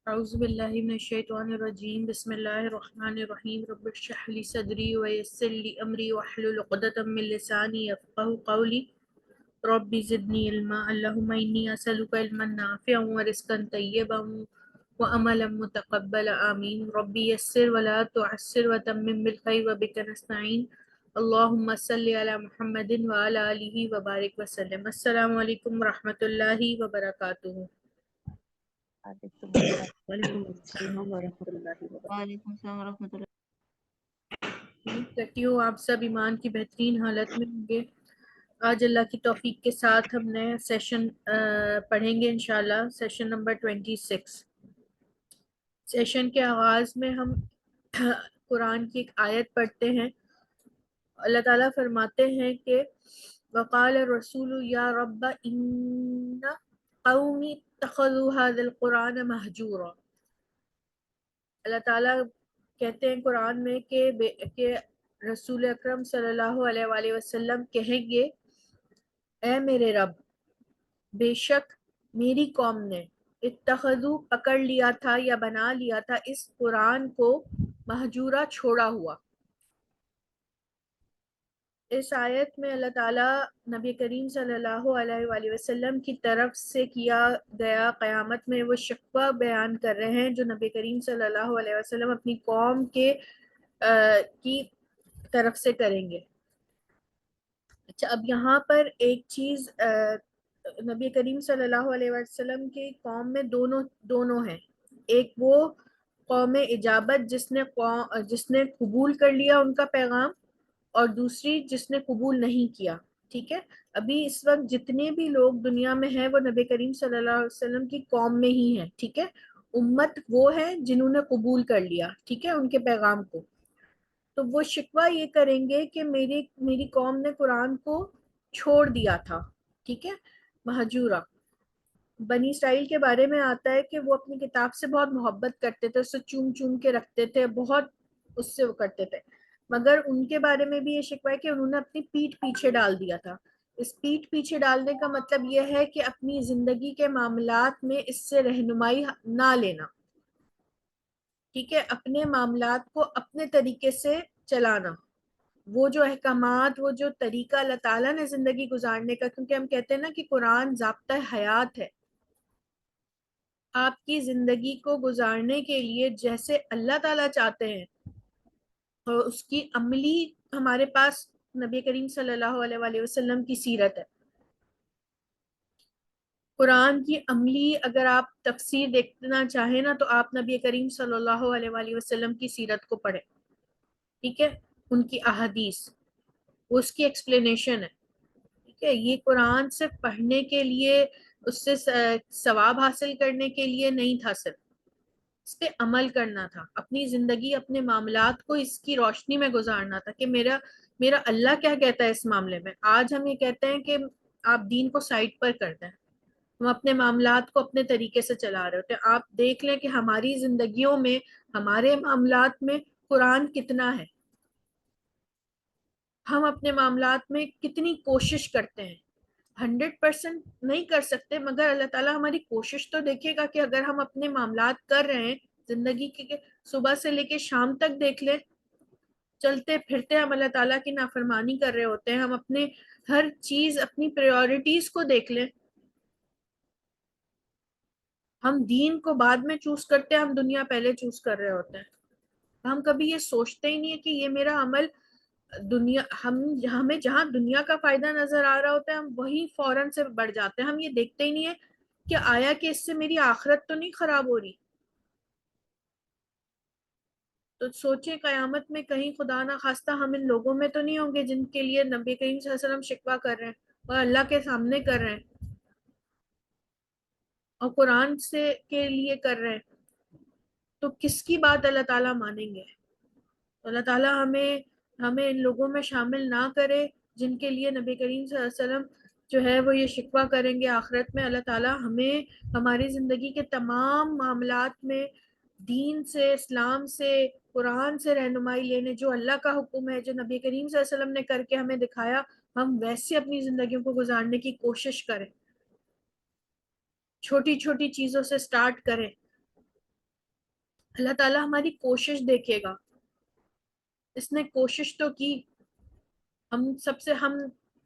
اعوذ باللہ من الشیطان الرجیم بسم اللہ الرحمن الرحیم رب اشرح لی صدری ویسر لی امری واحلل عقدۃ من لسانی یفقهوا قولی رب زدنی علما اللہم انی اسألک علما نافعا ورزقا طیبا وعملا متقبلا آمین رب یسر ولا تعسر وتمم بالخیر وبک نستعین اللہم صلی علی محمد وعلی آلہ وبارک وسلم۔ السلام علیکم ورحمۃ اللہ وبرکاتہ۔ وعلیکم السلام ورحمۃ اللہ وبرکاتہ۔ وعلیکم السلام ورحمۃ اللہ۔ امید کرتی ہوں آپ سب ایمان کی بہترین حالت میں ہوں گے۔ آج اللہ کی توفیق کے ساتھ ہم نئے سیشن پڑھیں گے انشاءاللہ، سیشن نمبر 26۔ سیشن کے آغاز میں ہم قرآن کی ایک آیت پڑھتے ہیں۔ اللہ تعالیٰ فرماتے ہیں کہ وقال الرسول یا رب ان قومی اتخذوا هذا القرآن مہجورا۔ اللہ تعالیٰ کہتے ہیں قرآن میں کہ رسول اکرم صلی اللہ علیہ وآلہ وسلم کہیں گے اے میرے رب، بے شک میری قوم نے اتخذو پکڑ لیا تھا یا بنا لیا تھا اس قرآن کو مہجورا، چھوڑا ہوا۔ اس آیت میں اللہ تعالیٰ نبی کریم صلی اللہ علیہ وآلہ وسلم کی طرف سے کیا گیا قیامت میں وہ شکوہ بیان کر رہے ہیں جو نبی کریم صلی اللہ علیہ وسلم اپنی قوم کی طرف سے کریں گے۔ اچھا، اب یہاں پر ایک چیز، نبی کریم صلی اللہ علیہ وسلم کی قوم میں دونوں ہیں۔ ایک وہ قوم اجابت جس نے قبول کر لیا ان کا پیغام، اور دوسری جس نے قبول نہیں کیا۔ ٹھیک ہے، ابھی اس وقت جتنے بھی لوگ دنیا میں ہیں وہ نبی کریم صلی اللہ علیہ وسلم کی قوم میں ہی ہیں۔ ٹھیک ہے، امت وہ ہے جنہوں نے قبول کر لیا، ٹھیک ہے، ان کے پیغام کو۔ تو وہ شکوہ یہ کریں گے کہ میری قوم نے قرآن کو چھوڑ دیا تھا، ٹھیک ہے، مہجورا۔ بنی اسرائیل کے بارے میں آتا ہے کہ وہ اپنی کتاب سے بہت محبت کرتے تھے، اسے چوم چوم کے رکھتے تھے، بہت اس سے وہ کرتے تھے، مگر ان کے بارے میں بھی یہ شکوہ ہے کہ انہوں نے اپنی پیٹھ پیچھے ڈال دیا تھا۔ اس پیٹھ پیچھے ڈالنے کا مطلب یہ ہے کہ اپنی زندگی کے معاملات میں اس سے رہنمائی نہ لینا، ٹھیک ہے، اپنے معاملات کو اپنے طریقے سے چلانا، وہ جو احکامات، وہ جو طریقہ اللہ تعالیٰ نے زندگی گزارنے کا، کیونکہ ہم کہتے ہیں نا کہ قرآن ضابطہ حیات ہے۔ آپ کی زندگی کو گزارنے کے لیے جیسے اللہ تعالیٰ چاہتے ہیں، اور اس کی عملی ہمارے پاس نبی کریم صلی اللہ علیہ وآلہ وسلم کی سیرت ہے۔ قرآن کی عملی اگر آپ تفسیر دیکھنا چاہیں نا تو آپ نبی کریم صلی اللہ علیہ وآلہ وسلم کی سیرت کو پڑھیں، ٹھیک ہے، ان کی احادیث، وہ اس کی ایکسپلینیشن ہے، ٹھیک ہے۔ یہ قرآن صرف پڑھنے کے لیے، اس سے ثواب حاصل کرنے کے لیے نہیں تھا، صرف اس پہ عمل کرنا تھا، اپنی زندگی، اپنے معاملات کو اس کی روشنی میں گزارنا تھا کہ میرا اللہ کیا کہتا ہے اس معاملے میں۔ آج ہم یہ کہتے ہیں کہ آپ دین کو سائڈ پر کر دیں، ہم اپنے معاملات کو اپنے طریقے سے چلا رہے ہوتے ہیں۔ آپ دیکھ لیں کہ ہماری زندگیوں میں، ہمارے معاملات میں قرآن کتنا ہے، ہم اپنے معاملات میں کتنی کوشش کرتے ہیں۔ 100% نہیں کر سکتے، مگر اللہ تعالیٰ ہماری کوشش تو دیکھے گا کہ اگر ہم اپنے معاملات کر رہے ہیں زندگی کے، صبح سے لے کے شام تک دیکھ لیں، چلتے پھرتے ہم اللہ تعالیٰ کی نافرمانی کر رہے ہوتے ہیں، ہم اپنے ہر چیز، اپنی پریورٹیز کو دیکھ لیں، ہم دین کو بعد میں چوز کرتے ہیں، ہم دنیا پہلے چوز کر رہے ہوتے ہیں۔ ہم کبھی یہ سوچتے ہی نہیں ہے کہ یہ میرا عمل ہمیں جہاں دنیا کا فائدہ نظر آ رہا ہوتا ہے ہم وہی فوراً سے بڑھ جاتے ہیں۔ ہم یہ دیکھتے ہی نہیں ہے کہ آیا کہ اس سے میری آخرت تو نہیں خراب ہو رہی۔ تو سوچیں قیامت میں کہیں خدا نہ خواستہ ہم ان لوگوں میں تو نہیں ہوں گے جن کے لیے نبی کریم صلی اللہ علیہ وسلم شکوہ کر رہے ہیں اور اللہ کے سامنے کر رہے ہیں اور قرآن کے لیے کر رہے ہیں، تو کس کی بات اللہ تعالیٰ مانیں گے؟ اللہ تعالیٰ ہمیں ان لوگوں میں شامل نہ کرے جن کے لیے نبی کریم صلی اللہ علیہ وسلم جو ہے وہ یہ شکوہ کریں گے آخرت میں۔ اللہ تعالیٰ ہمیں ہماری زندگی کے تمام معاملات میں دین سے، اسلام سے، قرآن سے رہنمائی لینے، جو اللہ کا حکم ہے، جو نبی کریم صلی اللہ علیہ وسلم نے کر کے ہمیں دکھایا، ہم ویسے اپنی زندگیوں کو گزارنے کی کوشش کریں، چھوٹی چھوٹی چیزوں سے سٹارٹ کریں، اللہ تعالیٰ ہماری کوشش دیکھے گا. اس نے کوشش تو کی, ہم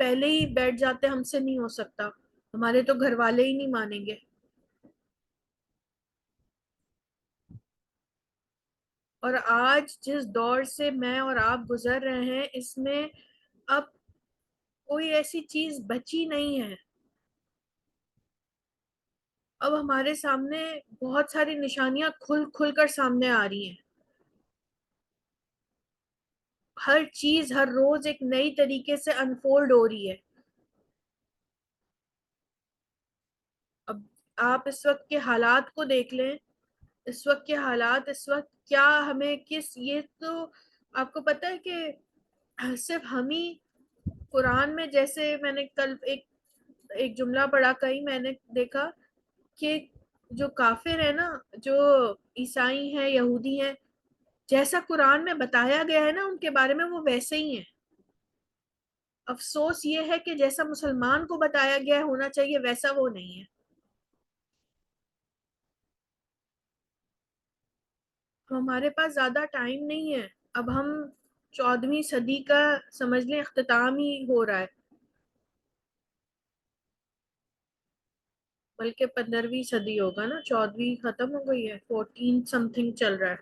پہلے ہی بیٹھ جاتے ہم سے نہیں ہو سکتا, ہمارے تو گھر والے ہی نہیں مانیں گے. اور آج جس دور سے میں اور آپ گزر رہے ہیں, اس میں اب کوئی ایسی چیز بچی نہیں ہے. اب ہمارے سامنے بہت ساری نشانیاں کھل کھل کر سامنے آ رہی ہیں. ہر چیز ہر روز ایک نئی طریقے سے انفولڈ ہو رہی ہے. اب آپ اس وقت کے حالات کو دیکھ لیں, اس وقت کے حالات, اس وقت کیا ہمیں یہ تو آپ کو پتہ ہے کہ صرف ہم ہی قرآن میں, جیسے میں نے کل ایک جملہ پڑھا, کہیں میں نے دیکھا کہ جو کافر ہے نا, جو عیسائی ہیں, یہودی ہیں, جیسا قرآن میں بتایا گیا ہے نا ان کے بارے میں, وہ ویسے ہی ہیں. افسوس یہ ہے کہ جیسا مسلمان کو بتایا گیا ہونا چاہیے ویسا وہ نہیں ہے. ہمارے پاس زیادہ ٹائم نہیں ہے. اب ہم 14ویں صدی کا سمجھ لیں اختتام ہی ہو رہا ہے, بلکہ 15ویں صدی ہوگا نا, 14ویں ختم ہو گئی ہے, 14 سم تھنگ چل رہا ہے.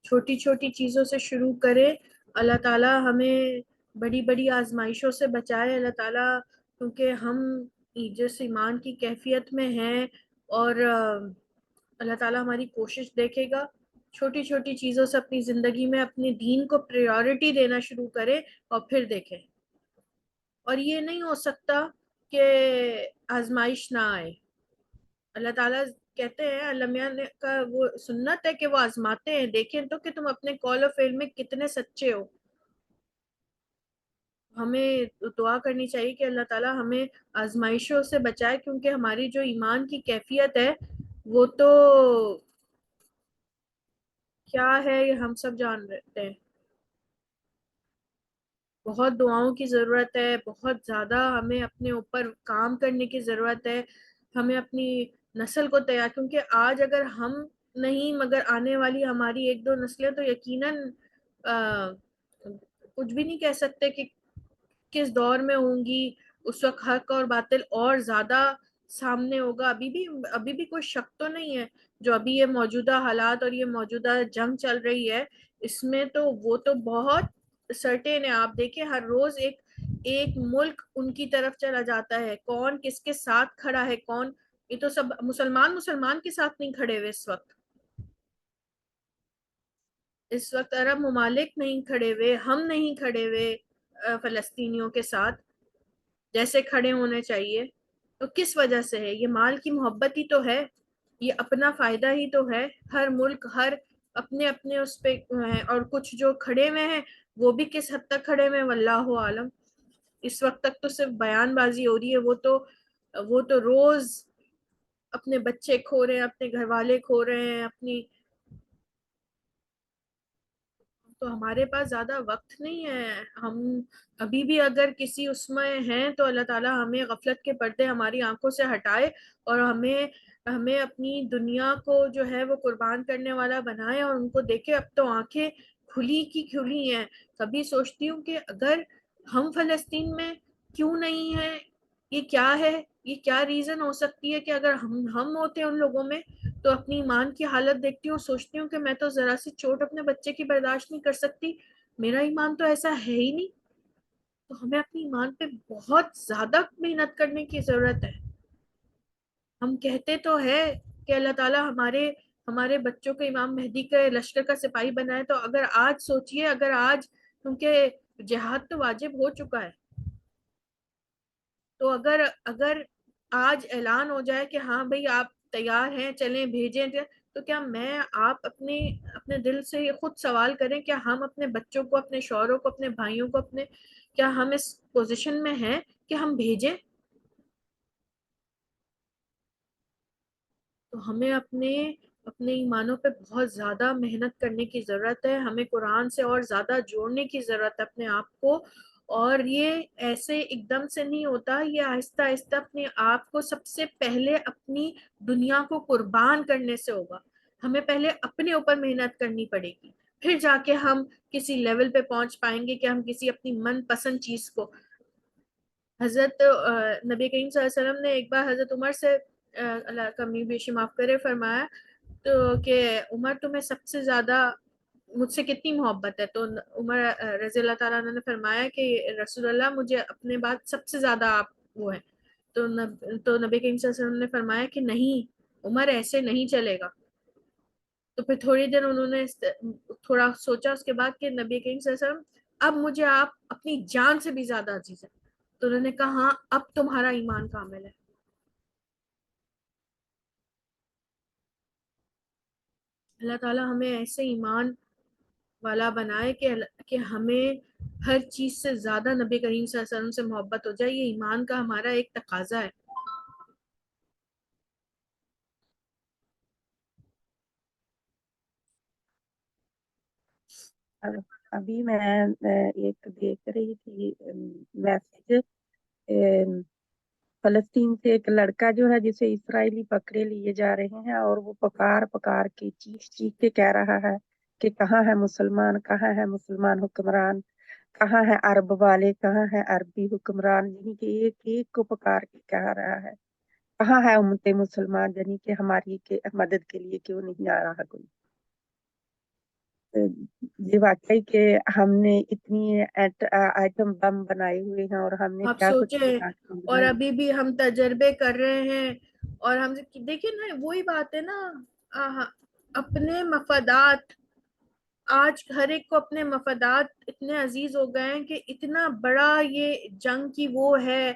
چھوٹی چھوٹی چیزوں سے شروع کرے. اللہ تعالیٰ ہمیں بڑی بڑی آزمائشوں سے بچائے. اللہ تعالیٰ, کیونکہ ہم جس ایمان کی کیفیت میں ہیں, اور اللہ تعالیٰ ہماری کوشش دیکھے گا. چھوٹی چھوٹی چیزوں سے اپنی زندگی میں اپنے دین کو پریورٹی دینا شروع کرے, اور پھر دیکھیں. اور یہ نہیں ہو سکتا کہ آزمائش نہ آئے. اللہ تعالیٰ کہتے ہیں, اللہ میاں کا وہ سنت ہے کہ وہ آزماتے ہیں, دیکھیں تو کہ تم اپنے قول و فعل میں کتنے سچے ہو. ہمیں دعا کرنی چاہیے کہ اللہ تعالیٰ ہمیں آزمائشوں سے بچائے, کیونکہ ہماری جو ایمان کی کیفیت ہے وہ تو کیا ہے یہ ہم سب جان رہتے ہیں. بہت دعاؤں کی ضرورت ہے, بہت زیادہ ہمیں اپنے اوپر کام کرنے کی ضرورت ہے. ہمیں اپنی نسل کو تیار, کیونکہ آج اگر ہم نہیں, مگر آنے والی ہماری 1-2 نسلیں تو یقیناً کچھ بھی نہیں کہہ سکتے کہ کس دور میں ہوں گی. اس وقت حق اور باطل اور زیادہ سامنے ہوگا. ابھی بھی کوئی شک تو نہیں ہے, جو ابھی یہ موجودہ حالات اور یہ موجودہ جنگ چل رہی ہے اس میں تو وہ تو بہت سرٹین ہے. آپ دیکھیں ہر روز ایک ملک ان کی طرف چلا جاتا ہے, کون کس کے ساتھ کھڑا ہے, کون, یہ تو سب مسلمان کے ساتھ نہیں کھڑے ہوئے. اس وقت عرب ممالک نہیں کھڑے ہوئے, ہم نہیں کھڑے ہوئے فلسطینیوں کے ساتھ جیسے کھڑے ہونے چاہیے. تو کس وجہ سے ہے؟ یہ مال کی محبت ہی تو ہے, یہ اپنا فائدہ ہی تو ہے. ہر ملک ہر اپنے اپنے اس پہ ہیں, اور کچھ جو کھڑے ہوئے ہیں وہ بھی کس حد تک کھڑے ہوئے ہیں واللہ عالم. اس وقت تک تو صرف بیان بازی ہو رہی ہے. وہ تو روز اپنے بچے کھو رہے ہیں, اپنے گھر والے کھو رہے ہیں, تو ہمارے پاس زیادہ وقت نہیں ہے. ہم ابھی بھی اگر کسی اس میں ہیں تو اللہ تعالیٰ ہمیں غفلت کے پردے ہماری آنکھوں سے ہٹائے, اور ہمیں اپنی دنیا کو جو ہے وہ قربان کرنے والا بنائے, اور ان کو دیکھے. اب تو آنکھیں کھلی کی کھلی ہیں. کبھی سوچتی ہوں کہ اگر ہم فلسطین میں کیوں نہیں ہیں, یہ کیا ہے, یہ کیا ریزن ہو سکتی ہے کہ اگر ہم ہوتے ان لوگوں میں, تو اپنی ایمان کی حالت دیکھتی ہوں, سوچتی ہوں کہ میں تو ذرا سی چوٹ اپنے بچے کی برداشت نہیں کر سکتی, میرا ایمان تو ایسا ہے ہی نہیں. تو ہمیں اپنی ایمان پہ بہت زیادہ محنت کرنے کی ضرورت ہے. ہم کہتے تو ہے کہ اللہ تعالیٰ ہمارے بچوں کو امام مہدی کے لشکر کا سپاہی بنائے, تو اگر آج سوچئے, اگر آج, کیونکہ جہاد تو واجب ہو چکا ہے, تو اگر آج اعلان ہو جائے کہ ہاں بھئی آپ تیار ہیں, چلیں بھیجیں, تو کیا آپ اپنے دل سے خود سوال کریں, کیا ہم اپنے بچوں کو, اپنے شوہروں کو, اپنے بھائیوں کو, کیا ہم اس پوزیشن میں ہیں کہ ہم بھیجیں؟ تو ہمیں اپنے ایمانوں پہ بہت زیادہ محنت کرنے کی ضرورت ہے. ہمیں قرآن سے اور زیادہ جوڑنے کی ضرورت ہے اپنے آپ کو, اور یہ ایسے ایک دم سے نہیں ہوتا، یہ آہستہ آہستہ اپنے آپ کو سب سے پہلے اپنی دنیا کو قربان کرنے سے ہوگا. ہمیں پہلے اپنے اوپر محنت کرنی پڑے گی، پھر جا کے ہم کسی لیول پہ پہنچ پائیں گے کہ ہم کسی اپنی من پسند چیز کو. حضرت نبی کریم صلی اللہ علیہ وسلم نے ایک بار حضرت عمر سے اللہ کمی بیشی معاف کرے فرمایا تو کہ عمر تمہیں سب سے زیادہ مجھ سے کتنی محبت ہے؟ تو عمر رضی اللہ تعالیٰ عنہ نے فرمایا کہ رسول اللہ مجھے اپنے بعد سب سے زیادہ آپ وہ ہیں. تو نبی کریم صلی اللہ علیہ وسلم نے فرمایا کہ نہیں عمر ایسے نہیں چلے گا. تو پھر تھوڑی دیر انہوں نے تھوڑا سوچا اس کے بعد کہ نبی کریم صلی اللہ علیہ وسلم اب مجھے آپ اپنی جان سے بھی زیادہ عزیز ہیں. تو انہوں نے کہا ہاں اب تمہارا ایمان کامل ہے. اللہ تعالیٰ ہمیں ایسے ایمان والا بنائے کہ ہمیں ہر چیز سے زیادہ نبی کریم صلی اللہ علیہ وسلم سے محبت ہو جائے. یہ ایمان کا ہمارا ایک تقاضا ہے. ابھی میں ایک دیکھ رہی تھی میسج، فلسطین سے ایک لڑکا جو ہے جسے اسرائیلی پکڑے لیے جا رہے ہیں، اور وہ پکار پکار کے چیخ چیخ کے کہہ رہا ہے کہ کہاں ہے مسلمان، کہاں ہے مسلمان حکمران، کہاں ہے عرب والے، کہاں ہے عربی حکمران، یعنی کہ ایک ایک کو پکار کے کہہ رہا ہے کہاں ہے امت مسلمان، یعنی کہ ہماری مدد کے لیے کیوں نہیں آ رہا کوئی. یہ واقعی کہ ہم نے اتنی آئٹم بم بنائے ہوئے ہیں اور ہم نے آپ کیا کچھ سوچیں بنا کے اور بنائے. ابھی بھی ہم تجربے کر رہے ہیں. اور ہم دیکھیں نا وہی بات ہے نا، اپنے مفادات، آج ہر ایک کو اپنے مفادات اتنے عزیز ہو گئے ہیں کہ اتنا بڑا یہ جنگ کی وہ ہے.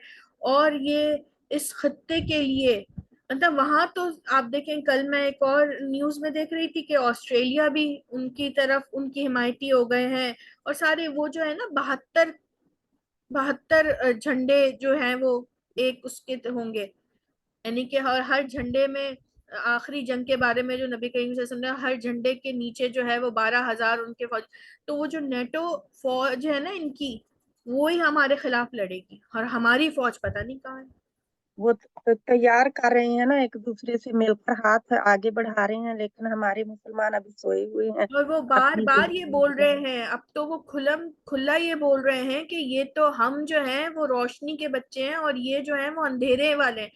اور یہ اس خطے کے لیے مطلب وہاں تو آپ دیکھیں، کل میں ایک اور نیوز میں دیکھ رہی تھی کہ آسٹریلیا بھی ان کی طرف ان کی حمایتی ہو گئے ہیں. اور سارے وہ جو ہے نا 72 جھنڈے جو ہیں وہ ایک اس کے ہوں گے. یعنی کہ ہر جھنڈے میں آخری جنگ کے بارے میں جو نبی کریم صلی اللہ علیہ وسلم نے ہر جھنڈے کے نیچے جو ہے وہ 12,000 ان کے فوج. تو وہ جو نیٹو فوج ہے نا ان کی، وہی ہمارے خلاف لڑے گی اور ہماری فوج پتہ نہیں کہاں ہے. وہ تیار کر رہے ہیں نا، ایک دوسرے سے مل کر ہاتھ آگے بڑھا رہے ہیں، لیکن ہمارے مسلمان ابھی سوئے ہوئے ہیں اور وہ بار اپنی بار یہ بول زندگی رہے میں. ہیں، اب تو وہ کھلا یہ بول رہے ہیں کہ یہ تو ہم جو ہیں وہ روشنی کے بچے ہیں اور یہ جو ہیں وہ اندھیرے والے ہیں.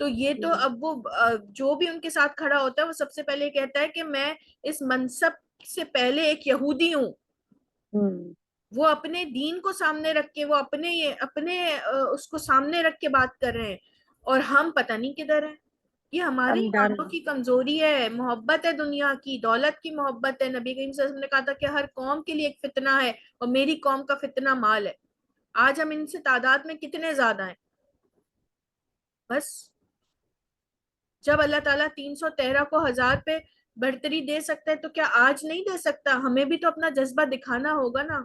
تو یہ تو اب وہ جو بھی ان کے ساتھ کھڑا ہوتا ہے وہ سب سے پہلے کہتا ہے کہ میں اس منصب سے پہلے ایک یہودی ہوں. وہ اپنے دین کو سامنے رکھ کے، وہ اپنے اس کو سامنے رکھ کے بات کر رہے ہیں، اور ہم پتہ نہیں کدھر ہیں. یہ ہمارے ہم ڈر ایمانوں کی کمزوری ہے، محبت ہے دنیا کی، دولت کی محبت ہے. نبی کریم صلی اللہ علیہ وسلم نے کہا تھا کہ ہر قوم کے لیے ایک فتنہ ہے اور میری قوم کا فتنہ مال ہے. آج ہم ان سے تعداد میں کتنے زیادہ ہیں؟ بس جب اللہ تعالیٰ 313 کو 1000 پہ برتری دے سکتا ہے تو کیا آج نہیں دے سکتا؟ ہمیں بھی تو اپنا جذبہ دکھانا ہوگا نا.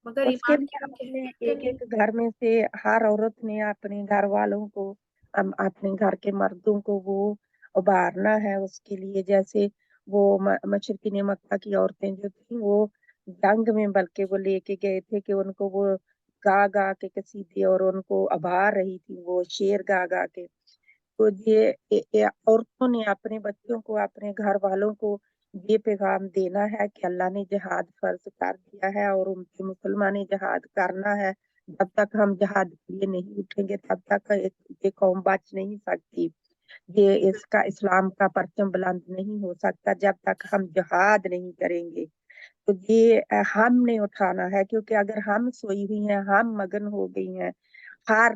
مگر اس کے ایمان لیے کی ہم اپنے کہتے ایک نہیں. ایک گھر میں سے ہر عورت نے اپنے گھر والوں کو، اپنے گھر کے مردوں کو وہ ابھارنا ہے اس کے لیے. جیسے وہ مشرقین مکہ کی عورتیں جو تھیں وہ جنگ میں بلکہ وہ لے کے گئے تھے کہ ان کو وہ گا گا کے قصیدے اور ان کو ابھار رہی تھی وہ شعر گا گا کے. تو یہ عورتوں نے اپنے بچوں کو، اپنے گھر والوں کو یہ پیغام دینا ہے کہ اللہ نے جہاد فرض کر دیا ہے اور ان کے مسلمان نے جہاد کرنا ہے. جب تک ہم جہاد کے لیے نہیں اٹھیں گے تب تک یہ قوم بچ نہیں سکتی، یہ اس کا اسلام کا پرچم بلند نہیں ہو سکتا جب تک ہم جہاد نہیں کریں گے. تو یہ ہم نے اٹھانا ہے، کیونکہ اگر ہم سوئی ہوئی ہیں، ہم مگن ہو گئی ہیں، ہر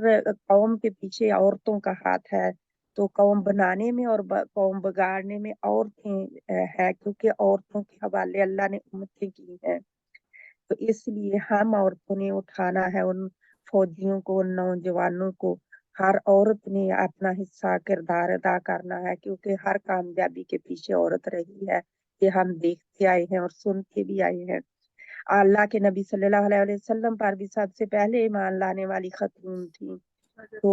قوم کے پیچھے عورتوں کا ہاتھ ہے. تو قوم بنانے میں اور قوم بگاڑنے میں عورتیں ہے، کیونکہ عورتوں کے حوالے اللہ نے امتیں کی ہیں. تو اس لیے ہم عورتوں نے اٹھانا ہے، ان فوجیوں کو، ان نوجوانوں کو. ہر عورت نے اپنا حصہ کردار ادا کرنا ہے، کیونکہ ہر کامیابی کے پیچھے عورت رہی ہے. یہ ہم دیکھتے آئے ہیں اور سنتے بھی آئے ہیں. اللہ کے نبی صلی اللہ علیہ وسلم پر بھی سب سے پہلے ایمان لانے والی خاتون تھی. تو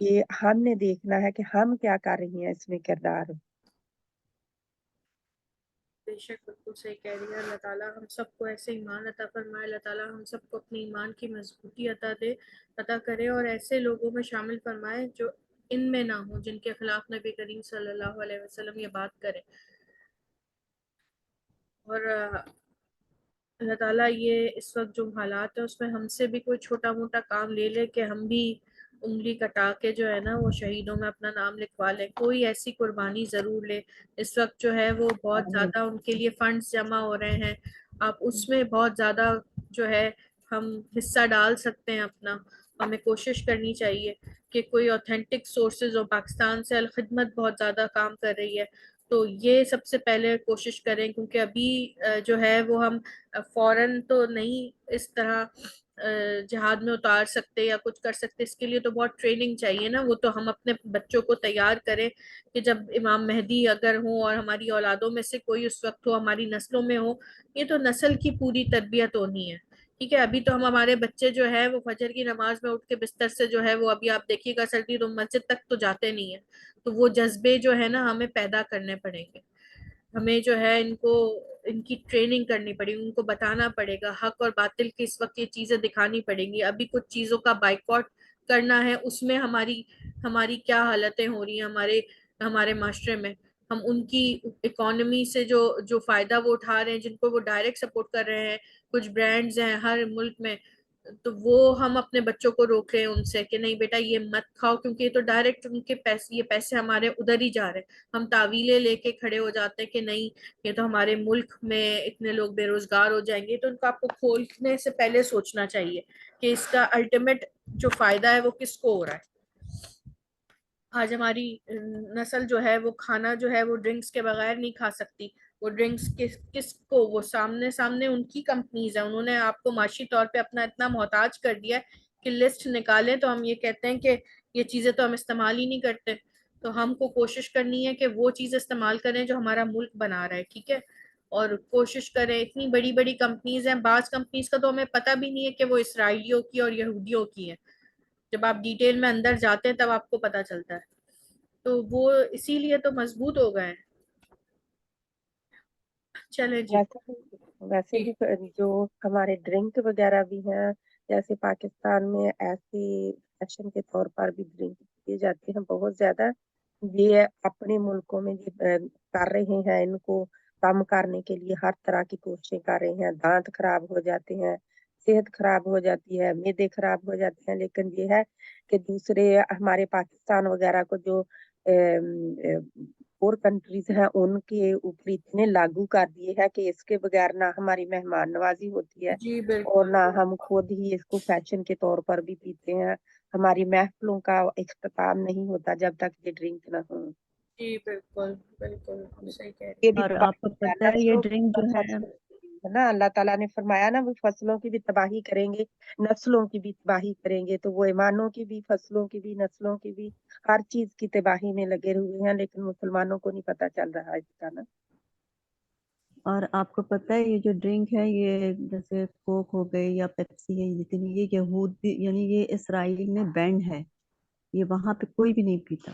یہ ہم نے دیکھنا ہے کہ ہم کیا کر رہی ہیں اس میں کردار. بے شک بالکل صحیح کہہ رہی ہے. اللہ تعالیٰ ہم سب کو ایسے ایمان عطا فرمائے. اللہ تعالیٰ ہم سب کو اپنے ایمان کی مضبوطی عطا کرے اور ایسے لوگوں میں شامل فرمائے جو ان میں نہ ہوں، جن کے خلاف نبی کریم صلی اللہ علیہ وسلم یہ بات کرے. اور اللہ تعالیٰ یہ اس وقت جو حالات ہیں اس میں ہم سے بھی کوئی چھوٹا موٹا کام لے لے کہ ہم بھی انگلی کٹا کے جو ہے نا وہ شہیدوں میں اپنا نام لکھوا لیں. کوئی ایسی قربانی ضرور لے. اس وقت جو ہے وہ بہت آمین. زیادہ ان کے لیے فنڈز جمع ہو رہے ہیں. آپ اس میں بہت زیادہ جو ہے ہم حصہ ڈال سکتے ہیں اپنا. ہمیں کوشش کرنی چاہیے کہ کوئی اوتھینٹک سورسز ہو. پاکستان سے الخدمت بہت زیادہ کام کر رہی ہے تو یہ سب سے پہلے کوشش کریں، کیونکہ ابھی جو ہے وہ ہم فوراً تو نہیں اس طرح جہاد میں اتار سکتے یا کچھ کر سکتے. اس کے لیے تو بہت ٹریننگ چاہیے نا. وہ تو ہم اپنے بچوں کو تیار کریں کہ جب امام مہدی اگر ہوں اور ہماری اولادوں میں سے کوئی اس وقت ہو، ہماری نسلوں میں ہو. یہ تو نسل کی پوری تربیت ہونی ہے. ٹھیک ہے، ابھی تو ہمارے بچے جو ہے وہ فجر کی نماز میں اٹھ کے بستر سے جو ہے وہ ابھی آپ دیکھیے گا سردی تو مسجد تک تو جاتے نہیں ہیں. تو وہ جذبے جو ہے نا ہمیں پیدا کرنے پڑیں گے. ہمیں جو ہے ان کی ٹریننگ کرنی پڑے گی. ان کو بتانا پڑے گا حق اور باطل کی اس وقت یہ چیزیں دکھانی پڑیں گی. ابھی کچھ چیزوں کا بائیکاٹ کرنا ہے، اس میں ہماری کیا حالتیں ہو رہی ہیں ہمارے معاشرے میں. ہم ان کی اکانومی سے جو فائدہ وہ اٹھا رہے ہیں، جن کو وہ ڈائریکٹ سپورٹ کر رہے ہیں. کچھ برانڈز ہیں ہر ملک میں، تو وہ ہم اپنے بچوں کو روک رہے ہیں ان سے کہ نہیں بیٹا یہ مت کھاؤ، کیونکہ یہ تو ڈائریکٹ ان کے پیسے، یہ پیسے ہمارے ادھر ہی جا رہے ہیں. ہم تعویلیں لے کے کھڑے ہو جاتے ہیں کہ نہیں یہ تو ہمارے ملک میں اتنے لوگ بے روزگار ہو جائیں گے. تو ان کو آپ کو کھولنے سے پہلے سوچنا چاہیے کہ اس کا الٹیمیٹ جو فائدہ ہے وہ کس کو ہو رہا ہے. آج ہماری نسل جو ہے وہ کھانا جو ہے وہ ڈرنکس کے بغیر نہیں کھا سکتی. وہ ڈرنکس کس کو، وہ سامنے ان کی کمپنیز ہیں، انہوں نے آپ کو معاشی طور پہ اپنا اتنا محتاج کر دیا کہ لسٹ نکالیں تو ہم یہ کہتے ہیں کہ یہ چیزیں تو ہم استعمال ہی نہیں کرتے. تو ہم کو کوشش کرنی ہے کہ وہ چیز استعمال کریں جو ہمارا ملک بنا رہا ہے. ٹھیک ہے، اور کوشش کریں. اتنی بڑی بڑی کمپنیز ہیں، بعض کمپنیز کا تو ہمیں پتہ بھی نہیں ہے کہ وہ اسرائیلیوں کی اور یہودیوں کی ہیں. جب آپ ڈیٹیل میں اندر جاتے ہیں تب آپ کو پتہ چلتا ہے. تو وہ اسی لیے تو مضبوط ہو گئے ہیں. چلیں جی. ویسے جی بھی جو ہمارے ڈرنک وغیرہ بھی ہیں، جیسے پاکستان میں ایسی فیشن کے طور پر بھی ڈرنک دیے جاتے ہیں بہت زیادہ. یہ اپنے ملکوں میں کر رہے ہیں، ان کو کم کرنے کے لیے ہر طرح کی کوششیں کر رہے ہیں. دانت خراب ہو جاتے ہیں، صحت خراب ہو جاتی ہے، معدے خراب ہو جاتے ہیں. لیکن یہ ہے کہ دوسرے ہمارے پاکستان وغیرہ کو جو اور کنٹریز ہیں ان کے اوپر اتنے لاگو کر دیے ہے کہ اس کے بغیر نہ ہماری مہمان نوازی ہوتی ہے جی اور بالکل. نہ ہم خود ہی اس کو فیشن کے طور پر بھی پیتے ہیں. ہماری محفلوں کا اختتام نہیں ہوتا جب تک یہ ڈرنک نہ ہو. جی بالکل بالکل صحیح کہہ رہی یہ ہیں. بھی اور آپ کو تباہی ہے. پتہ ہے یہ نسلوں ڈرنک جو ہے، ہے نا، اللہ تعالیٰ نے فرمایا نا وہ فصلوں کی بھی تباہی کریں گے، نسلوں کی بھی تباہی کریں گے. تو وہ ایمانوں کی بھی، فصلوں کی بھی، نسلوں کی بھی، ہر چیز کی تباہی میں لگے ہوئے ہیں. لیکن مسلمانوں کو نہیں پتا چل رہا اس کا نا. اور آپ کو پتہ ہے یہ جو ڈرنک ہے، یہ جیسے کوک ہو گئی یا پیپسی ہے، لیکن یہ یہود بھی، یعنی یہ اسرائیل میں بینڈ ہے، یہ وہاں پہ کوئی بھی نہیں پیتا.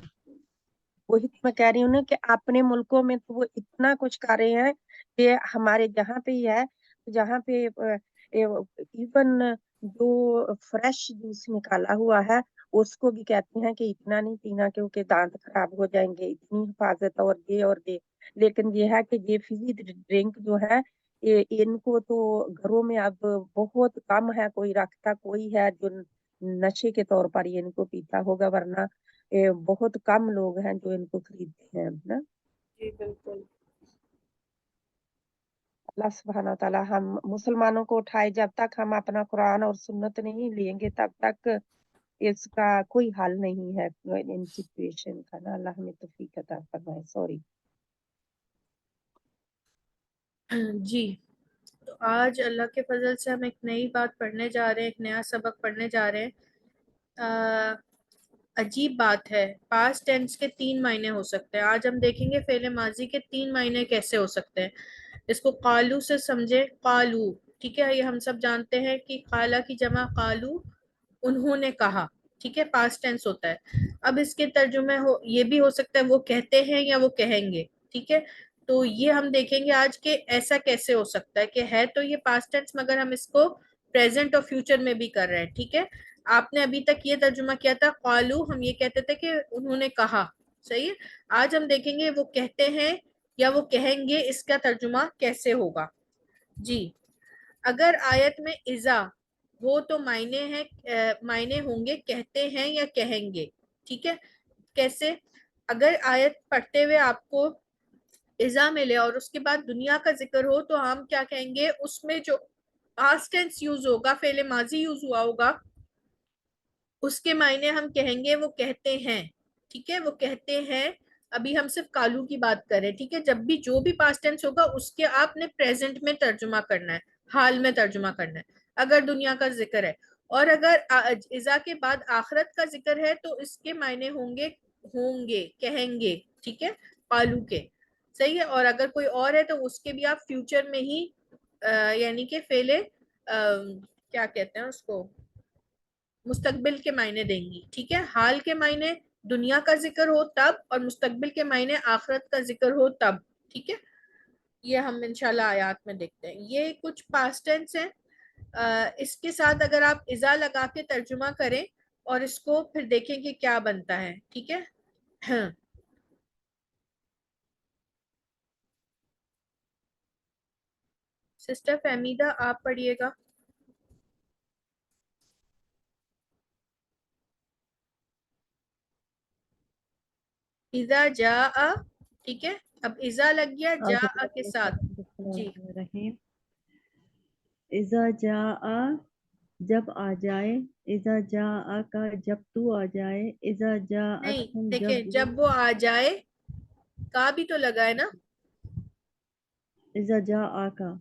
وہی تو میں کہہ رہی ہوں نا کہ اپنے ملکوں میں تو وہ اتنا کچھ کر رہے ہیں کہ ہمارے جہاں پہ ہی ہے، جہاں پہ ایون جو فریش جوس نکالا ہوا ہے اس کو بھی کہتے ہیں کہ اتنا نہیں پینا کیونکہ دانت خراب ہو جائیں گے، اتنی حفاظت اور یہ. لیکن یہ ہے کہ یہ فزی ڈرنک جو ہے ان کو تو گھروں میں اب بہت کم ہے کوئی رکھتا، کوئی ہے جو نشے کے طور پر ان کو پیتا ہوگا، ورنہ بہت کم لوگ ہیں جو ان کو خریدتے ہیں نا. جی بالکل. اللہ سبحانہ تعالیٰ ہم مسلمانوں کو اٹھائے. جب تک ہم اپنا قرآن اور سنت نہیں لیں گے تب تک اس کا کوئی حل نہیں ہے ان سچویشن کا نا. اللہ ہمیں توفیق عطا فرمائے. سوری. جی تو آج اللہ کے فضل سے ہم ایک نئی بات پڑھنے جا رہے ہیں، ایک نیا سبق پڑھنے جا رہے ہیں. عجیب بات ہے، پاسٹ ٹینس کے 3 معنی ہو سکتے ہیں. آج ہم دیکھیں گے فعل ماضی کے 3 معنی کیسے ہو سکتے ہیں. اس کو قالو سے سمجھے. قالو، ٹھیک ہے، یہ ہم سب جانتے ہیں کہ قالا کی جمع قالو، انہوں نے کہا. ٹھیک ہے، پاسٹ ٹینس ہوتا ہے. اب اس کے ترجمے یہ بھی ہو سکتا ہے وہ کہتے ہیں یا وہ کہیں گے. ٹھیک ہے، تو یہ ہم دیکھیں گے آج کہ ایسا کیسے ہو سکتا ہے کہ ہے تو یہ پاسٹ ٹینس مگر ہم اس کو پریزنٹ اور فیوچر میں بھی کر رہے ہیں. ٹھیک ہے, آپ نے ابھی تک یہ ترجمہ کیا تھا قالو, ہم یہ کہتے تھے کہ انہوں نے کہا. صحیح ہے, آج ہم دیکھیں گے وہ کہتے ہیں یا وہ کہیں گے, اس کا ترجمہ کیسے ہوگا. جی, اگر آیت میں اذا وہ تو معنی ہوں گے کہتے ہیں یا کہیں گے. ٹھیک ہے, کیسے؟ اگر آیت پڑھتے ہوئے آپ کو اذا ملے اور اس کے بعد دنیا کا ذکر ہو تو ہم کیا کہیں گے, اس میں جو پاسٹ ٹینس یوز ہوگا, فعل ماضی یوز ہوا ہوگا, اس کے معنی ہم کہیں گے وہ کہتے ہیں. ٹھیک ہے, وہ کہتے ہیں. ابھی ہم صرف کالو کی بات کریں. ٹھیک ہے, جب بھی جو بھی پاسٹ ٹینس ہوگا اس کے آپ نے پریزنٹ میں ترجمہ کرنا ہے, حال میں ترجمہ کرنا ہے اگر دنیا کا ذکر ہے. اور اگر اذا کے بعد آخرت کا ذکر ہے تو اس کے معنی ہوں گے کہیں گے. ٹھیک ہے, قالو کے. صحیح ہے, اور اگر کوئی اور ہے تو اس کے بھی آپ فیوچر میں ہی یعنی کہ فعل کیا کہتے ہیں اس کو, مستقبل کے معنی دیں گی. ٹھیک ہے, حال کے معنی دنیا کا ذکر ہو تب, اور مستقبل کے معنی آخرت کا ذکر ہو تب. ٹھیک ہے, یہ ہم انشاءاللہ آیات میں دیکھتے ہیں. یہ کچھ پاسٹ ٹینس ہیں. اس کے ساتھ اگر آپ اذا لگا کے ترجمہ کریں اور اس کو پھر دیکھیں کہ کیا بنتا ہے. ٹھیک ہے, ہاں. سسٹر فہمیدہ آپ پڑھیے گا. اذا جاء. ٹھیک ہے, اب اذا لگ گیا جاء کے ساتھ. جی, رحیم. اذا جاء جب آ جائے, اذا جاء کا جب تو آ جائے, اذا نہیں جاءتہم دیکھیں, جب جب وہ آ جائے کا بھی تو لگا ہے نا. اذا جاء کا,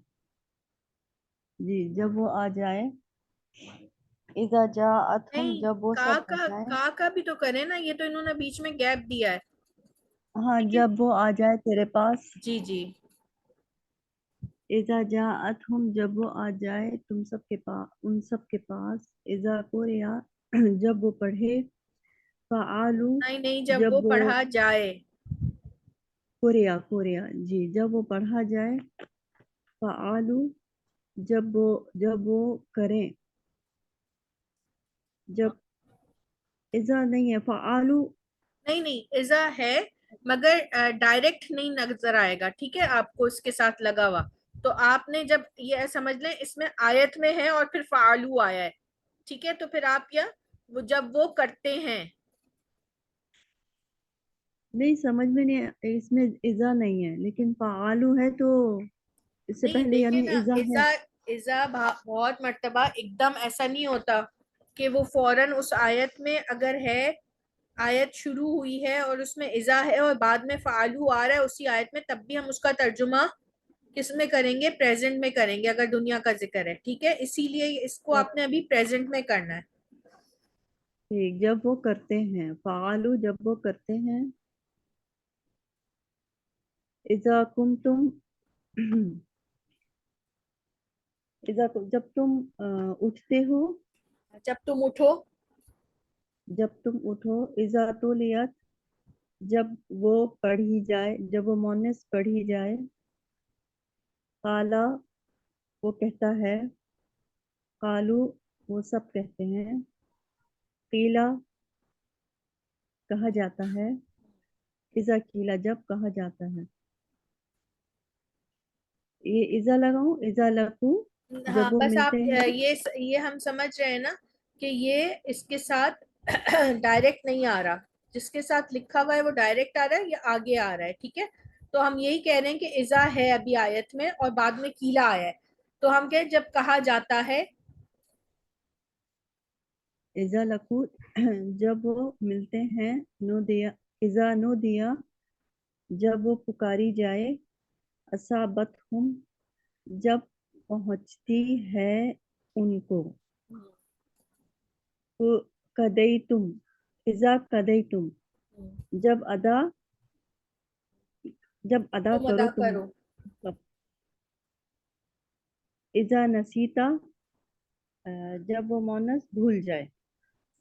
جی جب وہ آ جائے, اذا جاءتہم نہیں, جب وہ سب آ جائے, کا بھی تو کرے نا, یہ تو انہوں نے بیچ میں گیپ دیا ہے. ہاں ٹھیک ہے, جب وہ آ جائے تیرے پاس. جی جی, اذا جاءتہم جب وہ آ جائے تم سب کے پاس, ان سب کے پاس, اذا قریا جب وہ پڑھے, فعالو نہیں جب وہ جب وہ پڑھا جائے. قریا جی جب وہ پڑھا جائے, فعالو جب وہ کریں, جب اذا نہیں ہے فعالو, نہیں اذا ہے مگر ڈائریکٹ نہیں نظر آئے گا. ٹھیک ہے, آپ کو اس کے ساتھ لگا ہوا, تو آپ نے جب یہ سمجھ لیں اس میں آیت میں ہے اور پھر فعالو آیا ہے. ٹھیک ہے, تو پھر آپ کیا, وہ جب وہ کرتے ہیں. نہیں سمجھ میں نہیں, اس میں اذا نہیں ہے لیکن فعالو ہے, تو اس سے نہیں پہلے دیکھیں یعنی نا, اذا ہے. اذا بہت مرتبہ ایک دم ایسا نہیں ہوتا کہ وہ فوراً اس آیت میں اگر ہے, آیت شروع ہوئی ہے اور اس میں اذا ہے اور بعد میں فعالو آ رہا ہے اسی آیت میں, تب بھی ہم اس کا ترجمہ کس میں کریں گے, پریزنٹ میں کریں گے اگر دنیا کا ذکر ہے. ٹھیک ہے, اسی لیے اس کو آپ نے ابھی پریزنٹ میں کرنا ہے. ٹھیک, جب وہ کرتے ہیں, فعالو جب وہ کرتے ہیں, اذا کنتم جب تم اٹھتے ہو, جب تم اٹھو, اذا تولیت جب وہ پڑھی جائے, جب وہ مونس پڑھی جائے, قالا وہ کہتا ہے, قالو وہ سب کہتے ہیں, قیلا کہا جاتا ہے, اذا قیلا جب کہا جاتا ہے. یہ اذا لگاؤں, اذا لقو ہاں جب وہ بس آپ ملتے ہیں, یہ ہم سمجھ رہے ہیں نا کہ یہ اس کے ساتھ ڈائریکٹ نہیں آ رہا, جس کے ساتھ لکھا ہوا ہے وہ ڈائریکٹ آ رہا ہے یا آگے آ رہا ہے. ٹھیک ہے, تو ہم یہی کہہ رہے ہیں کہ اذا ہے ابھی آیت میں اور بعد میں کیلا آیا ہے, تو ہم کہیں جب کہا جاتا ہے. اذا لقو جب وہ ملتے ہیں, نو دیا اذا نو دیا جب وہ پکاری جائے, اصابتہم جب پہنچتی ہے ان کو, قدیتم اذا قدیتم جب ادا تم کرو ادا تم کرو. سب, اذا نسیتا جب وہ مونس بھول جائے,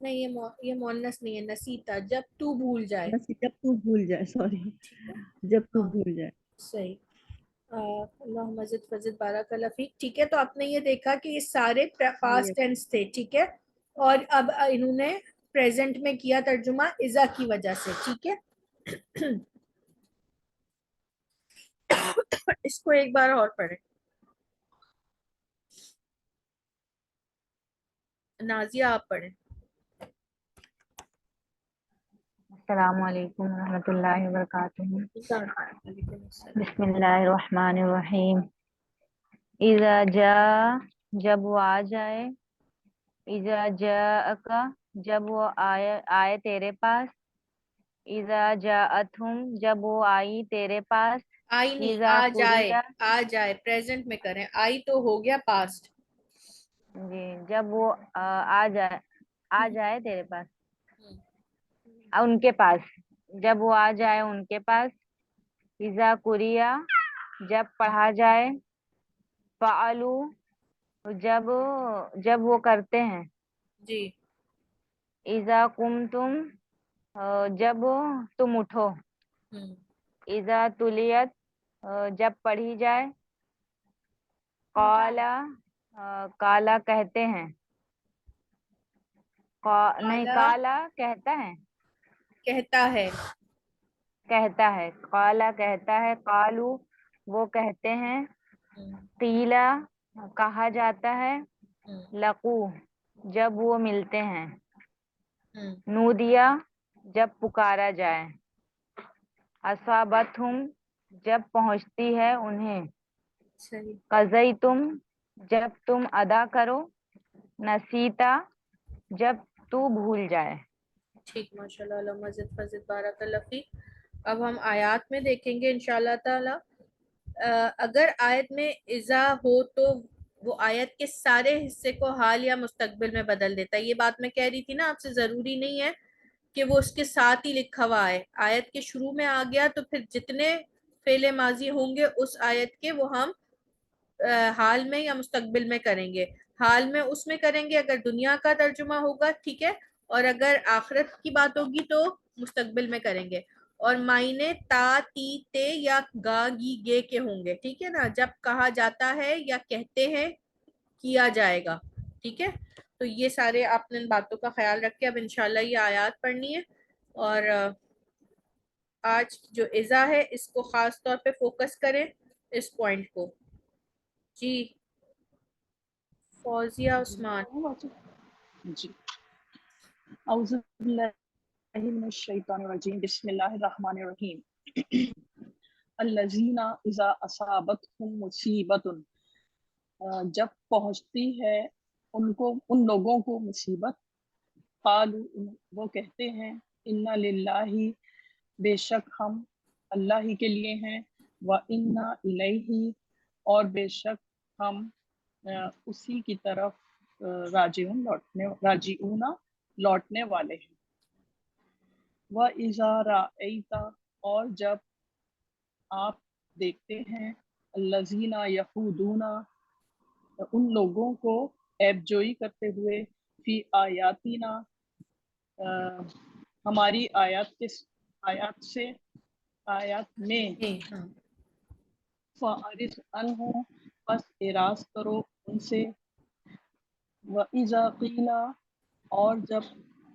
نہیں یہ مؤنث نہیں ہے, نسیتا جب تو بھول جائے. جب تو بھول جائے, سوری ٹھیک ہے, جب تو ہاں بھول جائے, صحیح. اللہم زد فزد بارک اللہ فیک. ٹھیک ہے, تو آپ نے یہ دیکھا کہ یہ سارے پاسٹ ٹینس تھے. ٹھیک ہے, اور اب انہوں نے پریزنٹ میں کیا ترجمہ اذا کی وجہ سے. ٹھیک ہے, اس کو ایک بار اور پڑھیں. نازیہ آپ پڑھیں. السلام علیکم ورحمۃ اللہ وبرکاتہ. وعلیکم السلام. بسم اللہ الرحمن الرحیم. اذا جاء جب وہ آ جائے، اذا جاءک جب وہ آئے تیرے پاس، اذا جاءتہم جب وہ آئی تیرے پاس، آئی نہیں, اذا آ جائے. قریا آ جائے پریزنٹ میں کریں, آئی تو ہو گیا پاسٹ. جی جب وہ آ جائے تیرے پاس، ان کے پاس، جب وہ آ جائے ان کے پاس، اذا قریا جب پڑھا جائے، فعلو جب وہ کرتے ہیں، جی. اذا قمتم جب تم اٹھو، اذا تلیت جب پڑھی جائے، کالا کہتے ہیں، نہیں کالا کہتا ہے، کہتا ہے، کالا کہتا ہے، قالو وہ کہتے ہیں، قیلا کہا جاتا ہے، لقو جب وہ ملتے ہیں، نودیا جب پکارا جائے، اصابتہم جب پہنچتی ہے انہیں، صحیح. قضیتم جب تم ادا کرو، نسیتا جب تو بھول جائے. ٹھیک, ماشاء اللہ. اللہم زد فزد بارک اللہ فیک. اب ہم آیات میں دیکھیں گے انشاءاللہ تعالی. اگر آیت میں اذا ہو تو وہ آیت کے سارے حصے کو حال یا مستقبل میں بدل دیتا ہے. یہ بات میں کہہ رہی تھی نا آپ سے, ضروری نہیں ہے کہ وہ اس کے ساتھ ہی لکھا ہوا ہے. آیت کے شروع میں آ گیا تو پھر جتنے فعل ماضی ہوں گے اس آیت کے وہ ہم حال میں یا مستقبل میں کریں گے. حال میں اس میں کریں گے اگر دنیا کا ترجمہ ہوگا, ٹھیک ہے, اور اگر آخرت کی بات ہوگی تو مستقبل میں کریں گے. اور معنی تا تی تے یا گا گی گے کے ہوں گے. ٹھیک ہے نا, جب کہا جاتا ہے یا کہتے ہیں کیا جائے گا. ٹھیک ہے, تو یہ سارے آپ نے ان باتوں کا خیال رکھ کے اب انشاءاللہ یہ آیات پڑھنی ہے. اور آج جو اذا ہے اس کو خاص طور پہ فوکس کریں, اس پوائنٹ کو. جی فوزیہ عثمان. جی اعوذ باللہ من الشیطان الرجیم. بسم اللہ الرحمن الرحیم. الذین اذا اصابتہم مصیبۃ جب پہنچتی ہے ان لوگوں کو مصیبت، قالوا وہ کہتے ہیں، انا للہ بے شک ہم اللہ ہی کے لیے ہیں، وانا الیہ اور بے شک ہم اسی کی طرف راجعون لوٹنے والے ہیں. وَإِذَا رَأَيْتَ اور جب آپ دیکھتے ہیں، الَّذِينَ يَخُوضُونَ ان لوگوں کو عیب جوئی کرتے ہوئے، فی آیاتنا ہماری آیات میں، فَأَعْرِضْ عَنْهُمْ پس اعراض کرو ان سے. وَإِذَا قِيلَ اور جب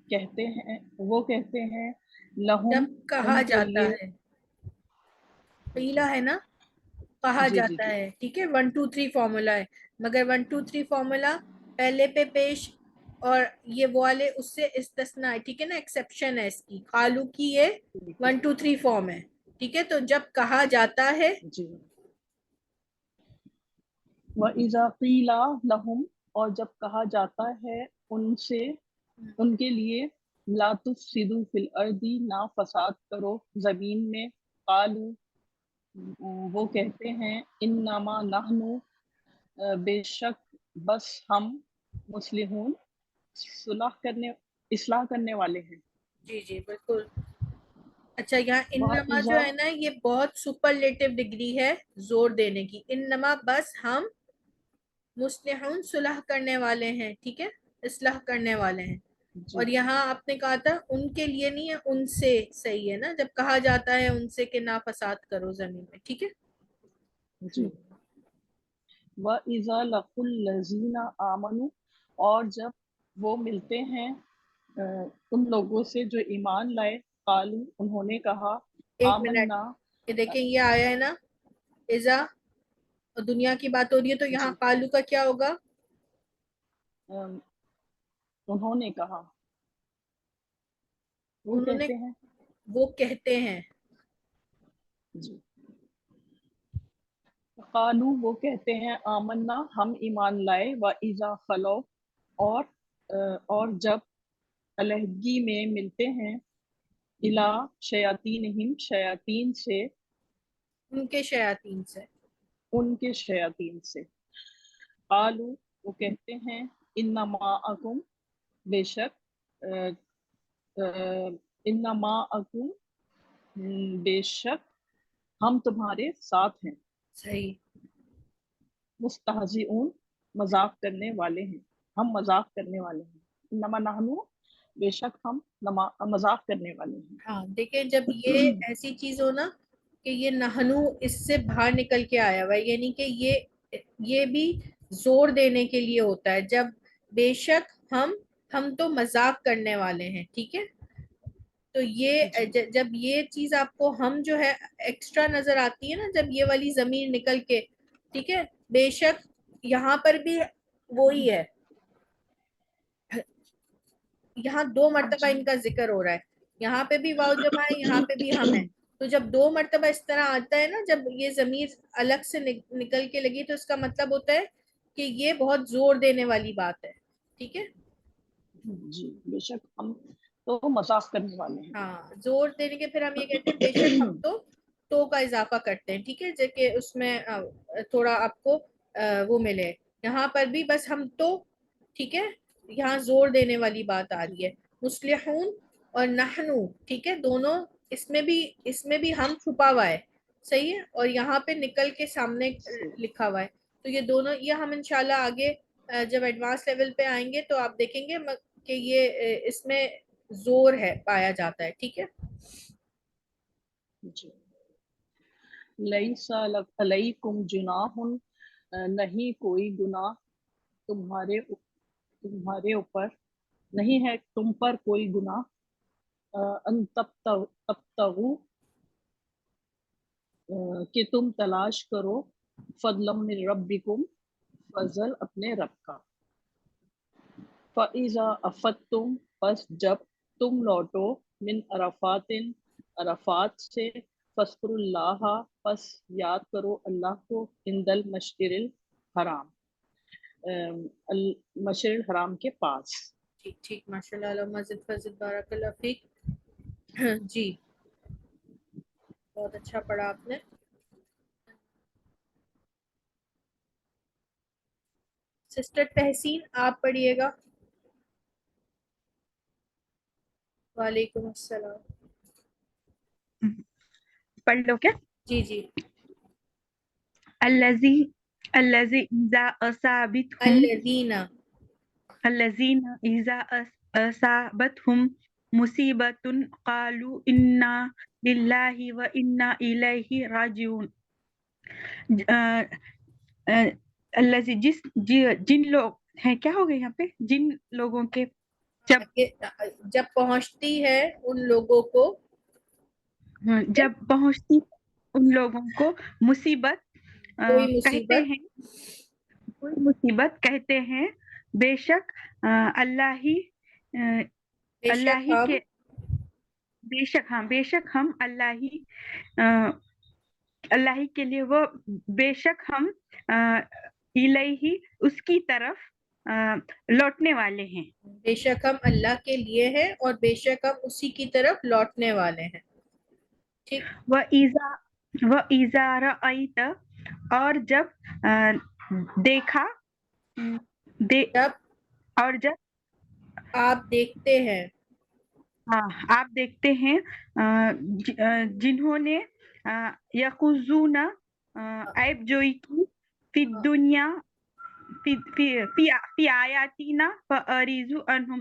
کہتے ہیں وہ کہتے ہیں، لہم جب کہا ان کے جاتا لیے، ہے, قیلا ہے نا, کہا جی جی جاتا جی ہے. ٹھیک ہے, 1 2 3 فارمولا ہے, مگر 1 2 3 فارمولا پہلے پہ پیش اور یہ والے اس سے استثناء ہے. ٹھیک ہے نا, ایکسیپشن ہے اس کی. قالو کی یہ 1 2 3 فارم ہے. ٹھیک ہے, تو جب کہا جاتا ہے, جی. وَإِذَا قِيلَ لَهُمْ اور جب کہا جاتا ہے ان سے ان کے لیے، لا تفسدوا فی الارض نہ فساد کرو زمین میں، قالوا وہ کہتے ہیں، انما نحن بے شک بس ہم، مصلحون اصلاح کرنے والے ہیں. جی جی بالکل. اچھا, یہاں انما جو وَإِذَا ہے نا یہ بہت سپرلیٹو ڈگری ہے زور دینے کی. انما بس ہم, مصلحون صلح کرنے والے ہیں. ٹھیک ہے, اصلاح کرنے والے ہیں. اور یہاں آپ نے کہا تھا ان کے لیے نہیں ہے، ان سے صحیح ہے نا، جب کہا جاتا ہے ان سے کہ نا فساد کرو زمین میں، ٹھیک ہے جی وَإِذَا لَقُوا الَّذِينَ آمَنُوا، اور جب وہ ملتے ہیں ان لوگوں سے جو ایمان لائے، قالوا انہوں نے کہا، ایک منٹ، آمنا، یہ دیکھیں یہ آیا ہے نا اذا، اور دنیا کی بات ہو رہی ہے تو یہاں جی قالو کا کیا ہوگا؟ انہوں نے کہا، وہ انہوں نے، کہتے ہیں، وہ کہتے ہیں، جی قالو وہ کہتے ہیں، آمنا ہم ایمان لائے، وَإِذَا خَلَوْا اور جب علیحدگی میں ملتے ہیں، الا شیاطینہم شیاطین سے، ان کے شیاطین سے، ان کے شیاطین سے، قالو وہ کہتے ہیں، انما اکم بے شک انما اکم بے شک ہم تمہارے ساتھ ہیں، صحیح، مستہزئون مذاق کرنے والے ہیں، ہم مذاق کرنے والے ہیں، انما نحنو بے شک ہم مذاق کرنے والے ہیں۔ ہاں دیکھیں جب یہ ایسی چیز ہو نا کہ یہ نہنو اس سے باہر نکل کے آیا ہوا ہے، یعنی کہ یہ بھی زور دینے کے لیے ہوتا ہے، جب بے شک ہم تو مذاق کرنے والے ہیں، ٹھیک ہے، تو یہ جب یہ چیز آپ کو ہم جو ہے ایکسٹرا نظر آتی ہے نا، جب یہ والی ضمیر نکل کے، ٹھیک ہے، بے شک یہاں پر بھی وہی ہے، یہاں دو مرتبہ ان کا ذکر ہو رہا ہے، یہاں پہ بھی واو جمع ہے، یہاں پہ بھی ہم ہے، تو جب دو مرتبہ اس طرح آتا ہے نا، جب یہ ضمیر الگ سے نکل کے لگی تو اس کا مطلب ہوتا ہے کہ یہ بہت زور دینے والی بات ہے، ٹھیک ہے، جی بے شک ہم تو مذاق کرنے والے ہیں۔ ہاں زور دینے کے پھر ہم یہ کہتے ہیں بے شک ہم تو کا اضافہ کرتے ہیں، ٹھیک ہے، جو کہ اس میں تھوڑا آپ کو وہ ملے، یہاں پر بھی بس ہم تو، ٹھیک ہے، یہاں زور دینے والی بات آ رہی ہے، مصلحون اور نحنو، ٹھیک ہے، دونوں اس میں بھی ہم چھپا ہوا ہے، صحیح ہے، اور یہاں پہ نکل کے سامنے لکھا ہوا ہے، تو یہ دونوں، یہ ہم انشاءاللہ آگے جب ایڈوانس لیول پہ آئیں گے تو آپ دیکھیں گے کہ یہ اس میں زور ہے پایا جاتا ہے، ٹھیک ہے، جی لیس علیکم جناح، نہیں کوئی گناہ تمہارے اوپر، نہیں ہے تم پر کوئی گناہ، ان تبتغوا کہ تم تلاش کرو، فضلا من ربکم فضل اپنے رب کا، فَإِذَا أَفَضْتُمْ پس جب تم لوٹو، من عرفات سے، فاذکروا اللہ پس یاد کرو اللہ کو، عند المشعر الحرام مشعر الحرام کے پاس۔ ٹھیک ٹھیک، ماشاء اللہ، مسجد فضل، بارک اللہ فیک، جی بہت اچھا پڑھا آپ نے۔ سسٹر تحسین آپ پڑھیے گا۔ وعلیکم السلام۔ پڑھ لو کیا؟ جی جی، الذی اذا اصابتہم الذین اذا اصابتہم مصیبۃ قالوا انا للہ و انا الیہ راجعون، الذی جن لوگ ہیں، کیا ہو گئے یہاں پہ، جن لوگوں کے جب پہنچتی ہے ان لوگوں کو، جب پہنچتی ان لوگوں کو مصیبت کوئی کہتے مصیبت، ہیں، کوئی مصیبت کہتے ہیں، بے شک اللہ ہی بے اللہ شک ہی ہم، کے بے شک ہم اللہ ہی کے لیے، وہ بے شک ہم الیہ اس کی طرف لوٹنے والے ہیں، بے شک ہم اللہ کے لیے ہیں اور بے شک ہم اسی کی طرف لوٹنے والے ہیں، ٹھیک، وَإِذَا رَأَيْتَ اور جب دیکھا جب اور جب آپ دیکھتے ہیں، آپ دیکھتے ہیں جنہوں نے یخوضون عیب جوئی کی، فی دنیا فی آیاتنا فأعرضوا عنہم،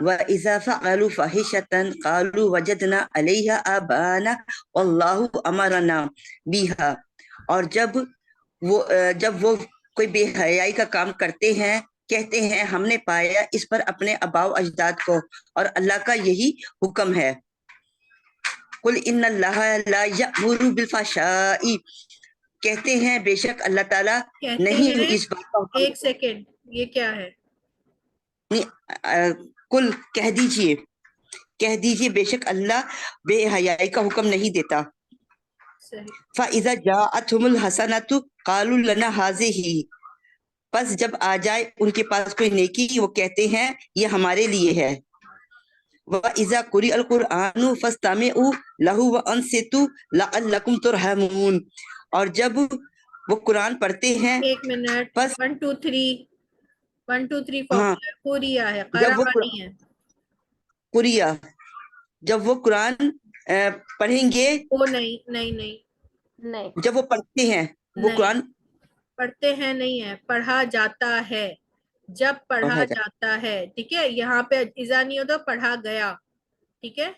وَإِذَا فَعَلُوا فَاحِشَةً قَالُوا وَجَدْنَا عَلَيْهَا آبَاءَنَا وَاللَّهُ أَمَرَنَا بِهَا، اور جب وہ کوئی بے حیائی کا کام کرتے ہیں کہتے ہیں ہم نے پایا اس پر اپنے آباء و اجداد کو، اور اللہ کا یہی حکم ہے۔ قُلْ إِنَّ اللَّهَ لَا يَأْمُرُ بِالْفَحْشَاءِ، کہتے ہیں بے شک اللہ تعالیٰ کہتے نہیں ہیں، اس بات کا حکم، ایک سیکنڈ، یہ کیا ہے؟ کل کہہ دیجئے بے شک اللہ بے حیائی کا حکم نہیں دیتا۔ صحیح۔ فَإِذَا جَاءَتْهُمُ الْحَسَنَةُ قَالُوا لَنَا هَٰذِهِ، پس جب آ جائے ان کے پاس کوئی نیکی وہ کہتے ہیں یہ ہمارے لیے ہے۔ وَإِذَا قُرِئَ الْقُرْآنُ فَاسْتَمِعُوا لَهُ وَأَنصِتُوا لَعَلَّكُمْ تُرْحَمُونَ، اور جب وہ قرآن پڑھتے ہیں ایک منٹ، پس 1 2 3 1 2 3 ہاں فارمولا قریا ہے، جب وہ قرآنی ہے، قریہ جب وہ قرآن پڑھیں گے، وہ نہیں نہیں نہیں نہیں، جب وہ پڑھتے ہیں وہ نہیں، قرآن پڑھتے ہیں نہیں ہے، پڑھا جاتا ہے، جب پڑھا پڑھا جائے۔ جاتا ہے، ٹھیک ہے، یہاں پہ اذا نہیں ہوتا، پڑھا گیا، ٹھیک ہے،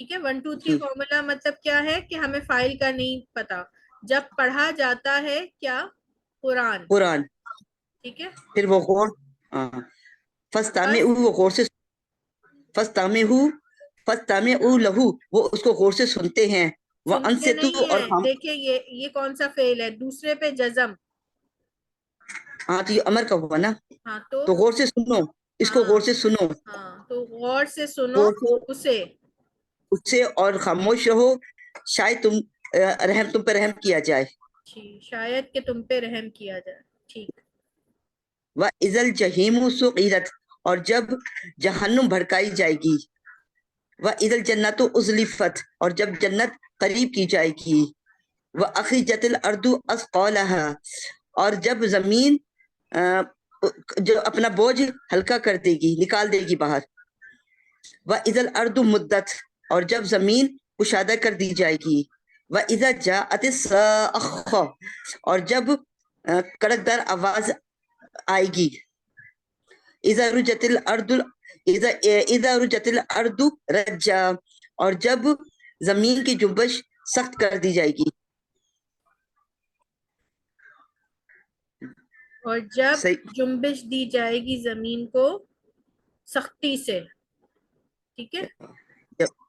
ٹھیک ہے۔ 1 2 3 جی فارمولا مطلب کیا ہے کہ ہمیں فائل کا نہیں پتا، جب پڑھا جاتا ہے کیا؟ قرآن، قرآن، ٹھیک ہے، پھر وہ غور بس فَاسْتَمِعُوا، وہ غور سے فَاسْتَمِعُوا لَهُ، وہ اس کو غور سے سنتے ہیں، سنتے وَأَنصِتُوا، نہیں اور ہے، دیکھیں یہ کون سا فعل ہے، دوسرے پہ جزم، ہاں تو یہ امر کا ہوا نا، ہاں تو تو غور سے سنو، اس کو ہاں غور سے سنو، ہاں تو غور سے سنو غور سے اسے، اس سے اور خاموش رہو، شاید تم پہ رحم کیا جائے۔ جی، شاید کہ تم پہ رحم کیا جائے، ٹھیک۔ وَإِذَا الْجَحِيمُ سُعِّرَتْ، اور جب جہنم بھڑکائی جائے گی۔ وَإِذَا الْجَنَّةُ أُزْلِفَتْ، اور جب جنت قریب کی جائے گی۔ وَأَخْرَجَتِ الْأَرْضُ أَثْقَالَهَا، اور جب زمین جو اپنا بوجھ ہلکا کر دے گی، نکال دے گی باہر۔ وَإِذَا الْأَرْضُ مُدَّتْ، اور جب زمین کشادہ کر دی جائے گی۔ وَإِذَا جَاءَتِ الصَّاخَّةُ، اور جب کڑکدار آواز آئے گی۔ اذا رجت الارض اذا رجت الارض رجا، اور جب زمین کی جنبش سخت کر دی جائے گی۔ اور جب صحیح، جنبش دی جائے گی زمین کو سختی سے، ٹھیک ہے،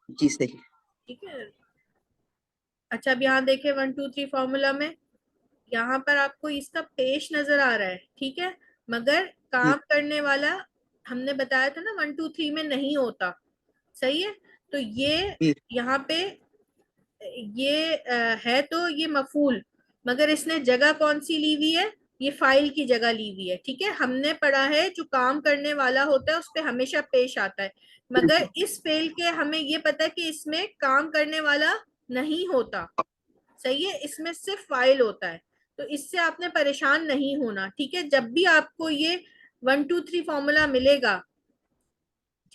جی صحیح۔ ٹھیک ہے۔ اچھا اب یہاں دیکھیں 1 2 3 فارمولا میں، یہاں پر آپ کو اس کا پیش نظر آ رہا ہے، ٹھیک ہے، مگر جی کام کرنے والا ہم نے بتایا تھا نا 1 2 3 میں نہیں ہوتا، صحیح ہے، تو یہ جی یہاں پہ یہ ہے تو یہ مفعول، مگر اس نے جگہ کون سی لی ہوئی ہے؟ یہ فائل کی جگہ لی ہوئی ہے، ٹھیک ہے، ہم نے پڑھا ہے جو کام کرنے والا ہوتا ہے اس پہ ہمیشہ پیش آتا ہے، مگر اس فعل کے ہمیں یہ پتا ہے کہ اس میں کام کرنے والا نہیں ہوتا، صحیح ہے، اس میں صرف فائل ہوتا ہے، تو اس سے آپ نے پریشان نہیں ہونا، ٹھیک ہے، جب بھی آپ کو یہ 1 2 3 فارمولا ملے گا،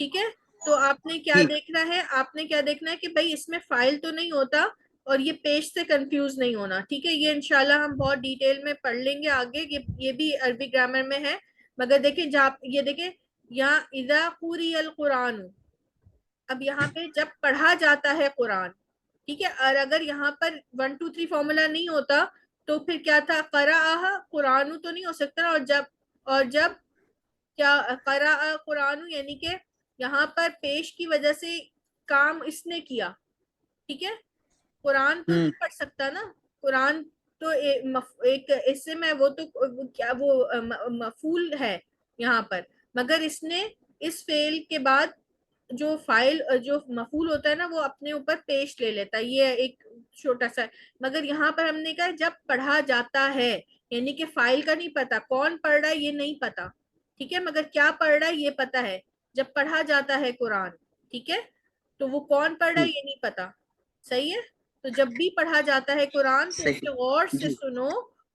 ٹھیک ہے، تو آپ نے کیا جی دیکھنا ہے، آپ نے کیا دیکھنا ہے کہ بھائی اس میں فائل تو نہیں ہوتا، اور یہ پیش سے کنفیوز نہیں ہونا، ٹھیک ہے؟ یہ انشاءاللہ ہم بہت ڈیٹیل میں پڑھ لیں گے آگے، یہ بھی عربی گرامر میں ہے، مگر دیکھیں یہ دیکھیں یہاں اذا قری القرآن، اب یہاں پہ جب پڑھا جاتا ہے قرآن، ٹھیک ہے؟ اور اگر یہاں پر 1 2 3 فارمولا نہیں ہوتا تو پھر کیا تھا؟ قرأہ قرآن تو نہیں ہو سکتا، اور جب کیا قرأ قرآن، یعنی کہ یہاں پر پیش کی وجہ سے کام اس نے کیا، ٹھیک ہے؟ قرآن تو نہیں پڑھ سکتا نا، قرآن تو ایک اس سے میں وہ تو کیا وہ مفعول ہے یہاں پر، مگر اس نے اس فعل کے بعد جو فائل جو مفعول ہوتا ہے نا وہ اپنے اوپر پیش لے لیتا ہے، یہ ایک چھوٹا سا، مگر یہاں پر ہم نے کہا جب پڑھا جاتا ہے، یعنی کہ فائل کا نہیں پتا، کون پڑھ رہا ہے یہ نہیں پتا، ٹھیک ہے؟ مگر کیا پڑھ رہا ہے یہ پتا ہے، جب پڑھا جاتا ہے قرآن، ٹھیک ہے؟ تو وہ کون پڑھ رہا ہے یہ نہیں پتا، صحیح ہے؟ تو جب بھی پڑھا جاتا ہے قرآن تو اسے غور سے سنو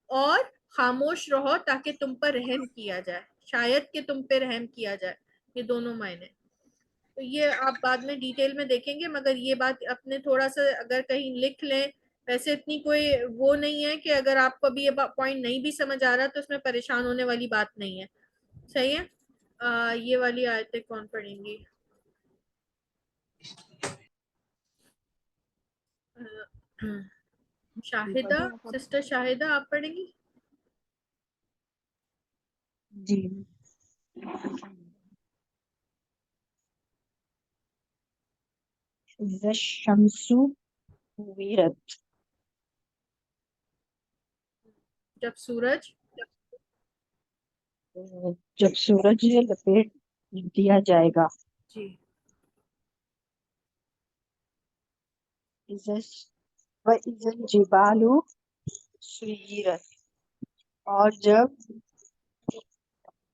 اور خاموش رہو تاکہ تم پر رحم کیا جائے، شاید کہ تم پہ رحم کیا جائے، یہ دونوں معنی۔ تو یہ آپ بعد میں ڈیٹیل میں دیکھیں گے، مگر یہ بات اپنے تھوڑا سا اگر کہیں لکھ لیں، ویسے اتنی کوئی وہ نہیں ہے کہ اگر آپ کو بھی یہ پوائنٹ نہیں بھی سمجھ آ رہا تو اس میں پریشان ہونے والی بات نہیں ہے، صحیح ہے؟ یہ والی آیتیں کون پڑھیں گی؟ شاہدہ، سسٹر شاہدہ آپ پڑھیں گی؟ جی اذا الشمس كورت، جب سورج جب سورج لپیٹ دیا جائے گا، جی وَإِذَا الْجِبَالُ سُيِّرَتْ، اور جب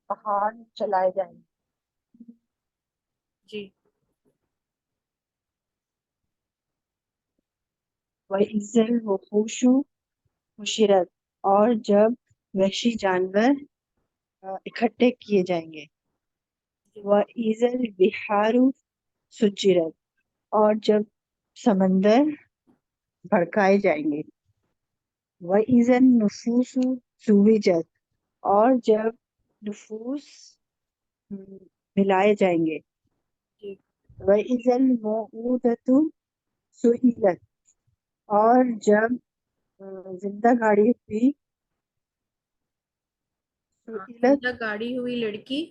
پہاڑ چلائے جائیں گے، جی وَإِذَا الْوُحُوشُ حُشِرَتْ، اور جب وحشی جانور اکٹھے کیے جائیں گے، وَإِذَا الْبِحَارُ سُجِّرَتْ، اور جب سمندر بھڑکائے جائیں گے، وَإِذَا النُّفُوسُ زُوِّجَتْ، اور جب نفوس ملائے جائیں گے، جی وَإِذَا الْمَوْءُودَةُ سُئِلَتْ، اور جب زندہ گاڑی ہوئی، سُئِلَت، زندہ گاڑی ہوئی لڑکی،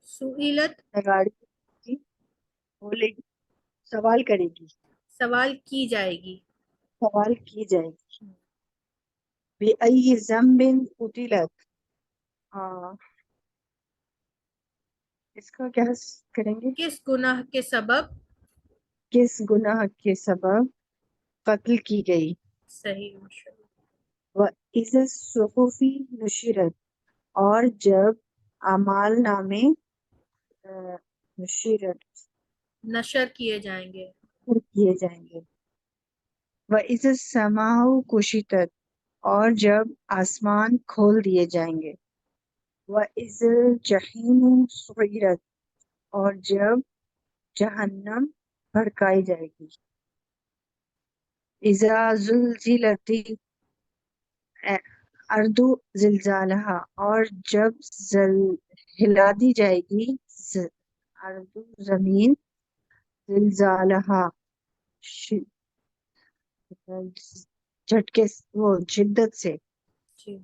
سئلت گاڑی ہوئی، بولے گی، سوال کرے گی، سوال کی جائے گی، سوال کی جائے گی، بِأَيِّ ذَنبٍ قُتِلَتْ، اس کا کیا کریں گے؟ کس گناہ کے سبب، کس گناہ کے سبب قتل کی گئی، صحیح ماشاءاللہ، وَإِذَا الصُّحُفُ نُشِرَتْ، اور جب اعمال نامے نشرت نشر کیے جائیں گے، کیے جائیں گے، وَإِذَا السَّمَاءُ كُشِطَتْ، اور جب آسمان کھول دیے جائیں گے، وَإِذَا الْجَحِيمُ سُعِّرَتْ، اور جب جہنم بھڑکائی جائے گی، اِذَا زُلْزِلَتِ الْأَرْضُ زِلْزَالَهَا، اور جب ہلا دی جائے گی ارض زمین، زلزالها جھٹکے وہ شدت سے، جی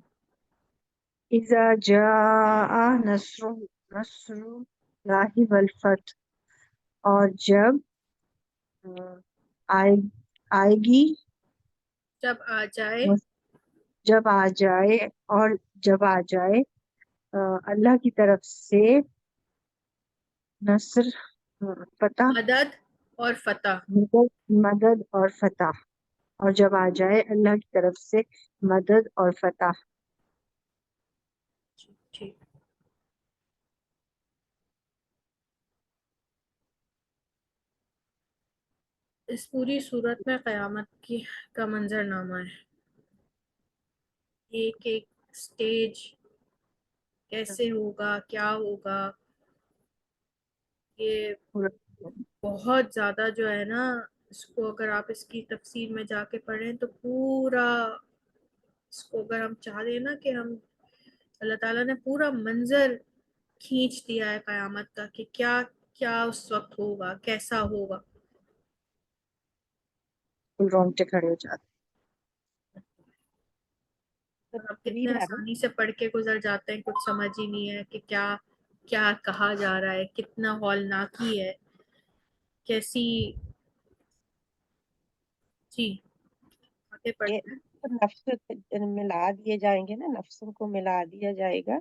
اذا جاء نصر اللہ والفتح، اور آئے گی، جب آ جائے، جب آ جائے، اور جب آ جائے اللہ کی طرف سے نصر، فتح، مدد اور فتح، مدد اور فتح، اور جب آ جائے اللہ کی طرف سے مدد اور فتح، ٹھیک۔ اس پوری صورت میں قیامت کا منظر نامہ ہے، ایک ایک سٹیج کیسے ہوگا، کیا ہوگا، یہ بہت زیادہ جو ہے نا اس کو اگر آپ اس کی تفسیر میں جا کے پڑھیں تو پورا اس کو اگر ہم چاہ دیں نا کہ ہم اللہ تعالیٰ نے پورا منظر کھینچ دیا ہے قیامت کا کہ کیا کیا اس وقت ہوگا، کیسا ہوگا. رونگٹے کھڑے ہو جاتے اور آپ طویل کتنے ہے نا. آسانی سے پڑھ کے گزر جاتے ہیں، کچھ سمجھ ہی نہیں ہے کہ کیا کیا کہا جا رہا ہے، کتنا ہولناکی ہے، کیسی. جی آگے یہ پڑھتے ہیں. نفس ملا دیے جائیں گے نا، نفسوں کو ملا دیا جائے گا.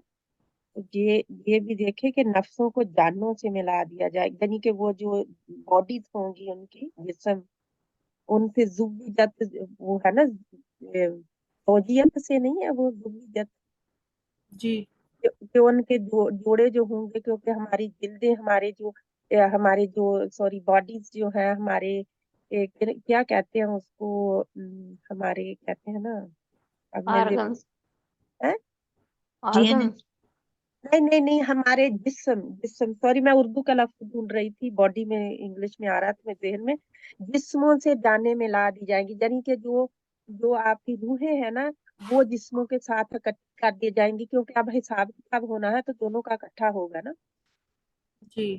یہ بھی دیکھے کہ نفسوں کو جانوں سے ملا دیا جائے گا، یعنی کہ وہ جو باڈیز ہوں گی ان کی جسم، ان سے زوجت، وہ ہے نا زوجیت سے نہیں ہے، وہ زوجت، جی کہ ان کے جوڑے جو ہوں گے، کیونکہ ہماری جلدیں، ہمارے جو سوری باڈیز جو ہے ہمارے، کیا کہتے ہیں اس کو، ہمارے کہتے ہیں نا اپنے آرگنس ہیں؟ آرگنس نہیں ہمارے جسم سوری، میں اردو کا لفظ ڈھونڈ رہی تھی، باڈی میں انگلش میں آ رہا تھا میرے ذہن میں. جسموں سے جانیں ملا دی جائیں گی، یعنی کہ جو آپ کی روحیں ہیں نا وہ جسموں کے ساتھ اکٹھی کر دی جائیں گی، کیونکہ اب حساب کتاب ہونا ہے تو دونوں کا اکٹھا ہوگا نا. جی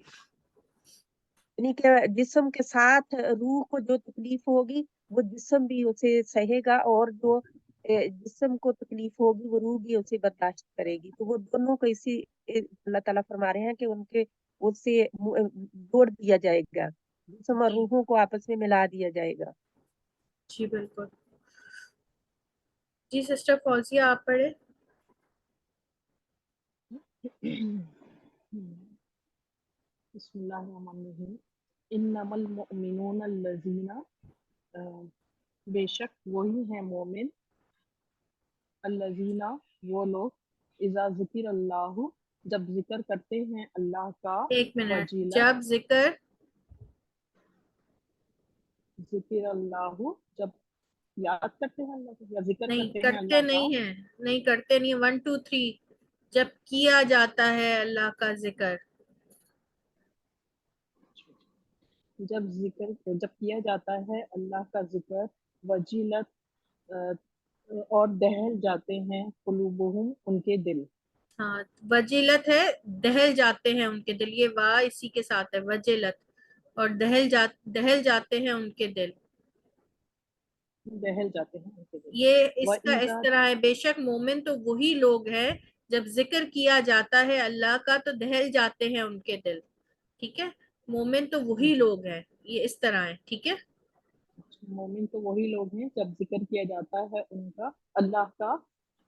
یعنی کہ جسم کے ساتھ روح کو جو تکلیف ہوگی وہ جسم بھی اسے سہے گا، اور جو جسم کو تکلیف ہوگی وہ روح بھی اسے برداشت کرے گی. تو وہ دونوں کو اسی اللہ تعالیٰ فرما رہے ہیں کہ ان کے اس سے جوڑ دیا جائے گا، جسم اور جی روحوں کو آپس میں ملا دیا جائے گا. جی بالکل. جی سسٹر فوزیہ آپ پڑھے. بسم اللہ الرحمن الرحیم. انما المؤمنون الذین، بے شک وہی ہیں مومن، الذین وہ لوگ، اذا ذکر اللہ جب ذکر کرتے ہیں اللہ کا، ایک منٹ. وجیلت جب ذکر ذکر اللہ جب یاد کرتے ہیں اللہ کو، یا ذکر نہیں کرتے ہیں کرتے اللہ کا، نہیں ہیں، نہیں کرتے نہیں. 1 2 3 جب کیا جاتا ہے اللہ کا ذکر. جب کیا جاتا ہے اللہ کا ذکر، وجیلت اور دہل جاتے ہیں، قلوبہم ان کے دل. ہاں وجلت ہے، دہل جاتے ہیں ان کے دل. یہ واہ اسی کے ساتھ ہے، وجلت، اور دہل جاتے ہیں ان کے دل. دہل جاتے ہیں ان کے دل. یہ اس کا اس وَإِذَا طرح ہے، بے شک مومن تو وہی لوگ ہیں جب ذکر کیا جاتا ہے اللہ کا تو دہل جاتے ہیں ان کے دل. ٹھیک ہے، مومن تو وہی لوگ ہیں، یہ اس طرح ہے. ٹھیک ہے. مومن تو وہی لوگ ہیں جب ذکر کیا جاتا ہے ان کا، اللہ کا،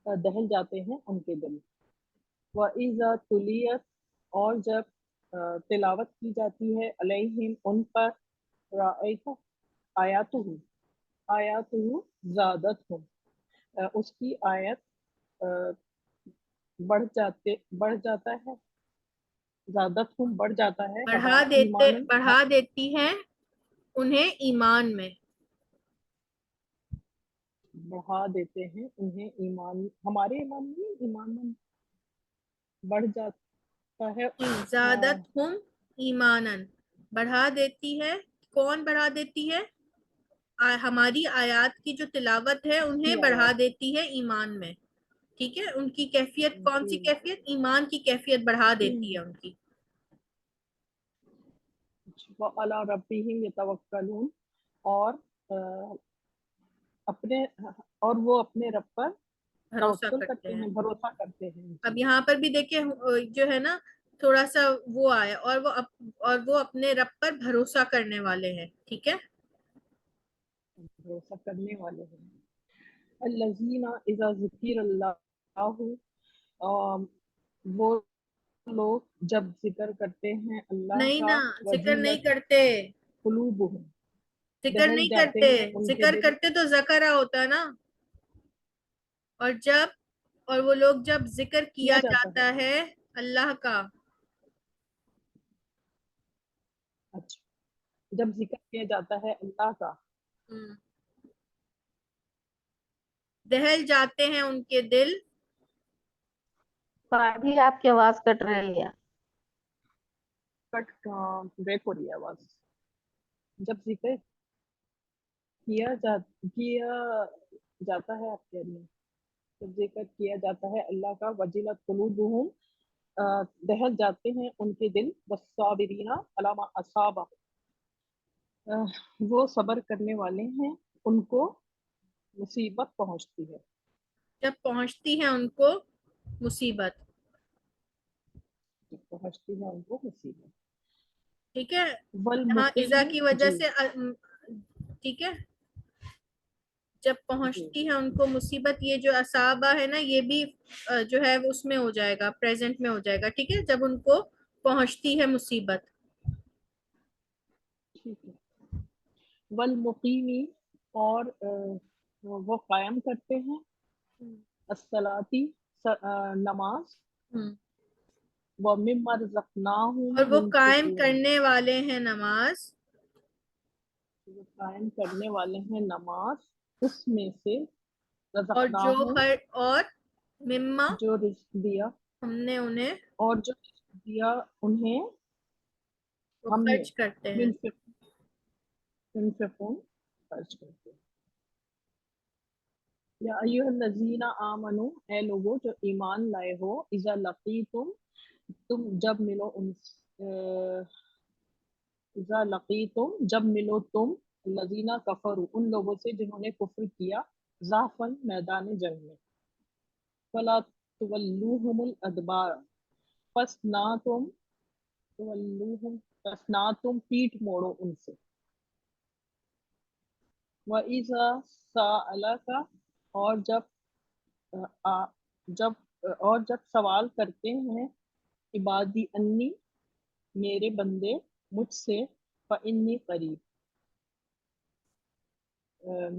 دہل جاتے ہیں ان کے دل. وَإِذَا تُلِيَتْ اور جب تلاوت کی جاتی ہے، علیہم ان پر، رأیت آیاتہ زادتہم اس کی آیت بڑھ جاتا ہے، زادتہم بڑھ جاتا ہے، ایمان بڑھا دیتی ہیں انہیں ایمان میں. بڑھا دیتے ہیں انہیں ایمان، ہمارے ایمان میں ایمان میں بڑھ جاتا ہے. زادت ہم ایمانن، بڑھا دیتی ہے. کون بڑھا دیتی ہے؟ ہماری آیات کی جو تلاوت ہے انہیں کی بڑھا آیات دیتی ہے ایمان میں. ٹھیک ہے، ان کی کیفیت کون سی جی کیفیت؟ ایمان کی کیفیت بڑھا دیتی ہے ان کی. وَعَلَىٰ رَبِّهِمْ يَتَوَكَّلُونَ اور وہ اپنے رب پر بھروسہ توکل کرتے کرتے ہیں. ہیں، بھروسہ کرتے ہیں. اب یہاں پر بھی دیکھیں جو ہے نا تھوڑا سا وہ آیا، اور وہ اپنے رب پر بھروسہ کرنے والے ہیں. ٹھیک ہے. بھروسہ کرنے والے ہیں. الذین اذا ذکر اللہ وہ لوگ جب ذکر کرتے ہیں اللہ نہیں نا، کا، ذکر نہیں وجیلت کرتے، قلوبہم ذکر دہل نہیں جاتے کرتے. ہیں ان کے ذکر دل. کرتے تو ذکرہ ہوتا نا. اور وہ لوگ جب ذکر کیا کیا جاتا ہے. جاتا ہے اللہ کا، اچھا، جب ذکر کیا جاتا ہے اللہ کا، دہل جاتے ہیں ان کے دل. بھی آپ کی آواز کٹ رہی ہے. بریک ہو رہی ہے آواز. جب ذکر کیا جاتا ہے، آپ کہہ رہی ہیں جب ذکر کیا جاتا ہے اللہ کا، وجلت قلوبہم دہل جاتے ہیں ان کے دل، والصابرین علی ما اصاب وہ صبر کرنے والے ہیں ان کو مصیبت پہنچتی ہے، جب پہنچتی ہے ان کو مصیبت. پہنچتی ہے ان کو مصیبت. ٹھیک ہے، یہاں والمقیم اذا کی وجہ جی سے ٹھیک ہے، جب جی پہنچتی ہے ان کو مصیبت، یہ جو اصابہ ہے نا یہ بھی جو ہے اس میں ہو جائے گا، پریزنٹ میں ہو جائے گا. ٹھیک ہے، جب ان کو پہنچتی ہے مصیبت. ٹھیک ہے. والمقیمی اور وہ قائم کرتے ہیں الصلاتی نماز، ومما رزقناہم اور وہ قائم ينفقون کرنے والے ہیں نماز، وہ قائم کرنے والے ہیں نماز اس میں سے اور جو رزقناہم اور مما جو رزق دیا، ہم نے انہیں اور جو رزق دیا انہیں وہ ہم نے خرچ کرتے ہیں. ينفقون خرچ کرتے ہیں. یا ایھا الذین آمنو، اے لوگو جو ایمان لائے ہو، اذا لقیتم تم جب ملو ان اذا لقیتم جب ملو تم الذین کفروا ان لوگوں سے جنہوں نے کفر کیا، زحفاً میدان جنگ میں، فلا تولوہم الادبار پس نہ تم تولوہم پس نہ تم پیٹ موڑو ان سے. وَإِذَا سَأَلَكَ اور جب سوال کرتے ہیں عبادی انی میرے بندے مجھ سے، فإنی قریب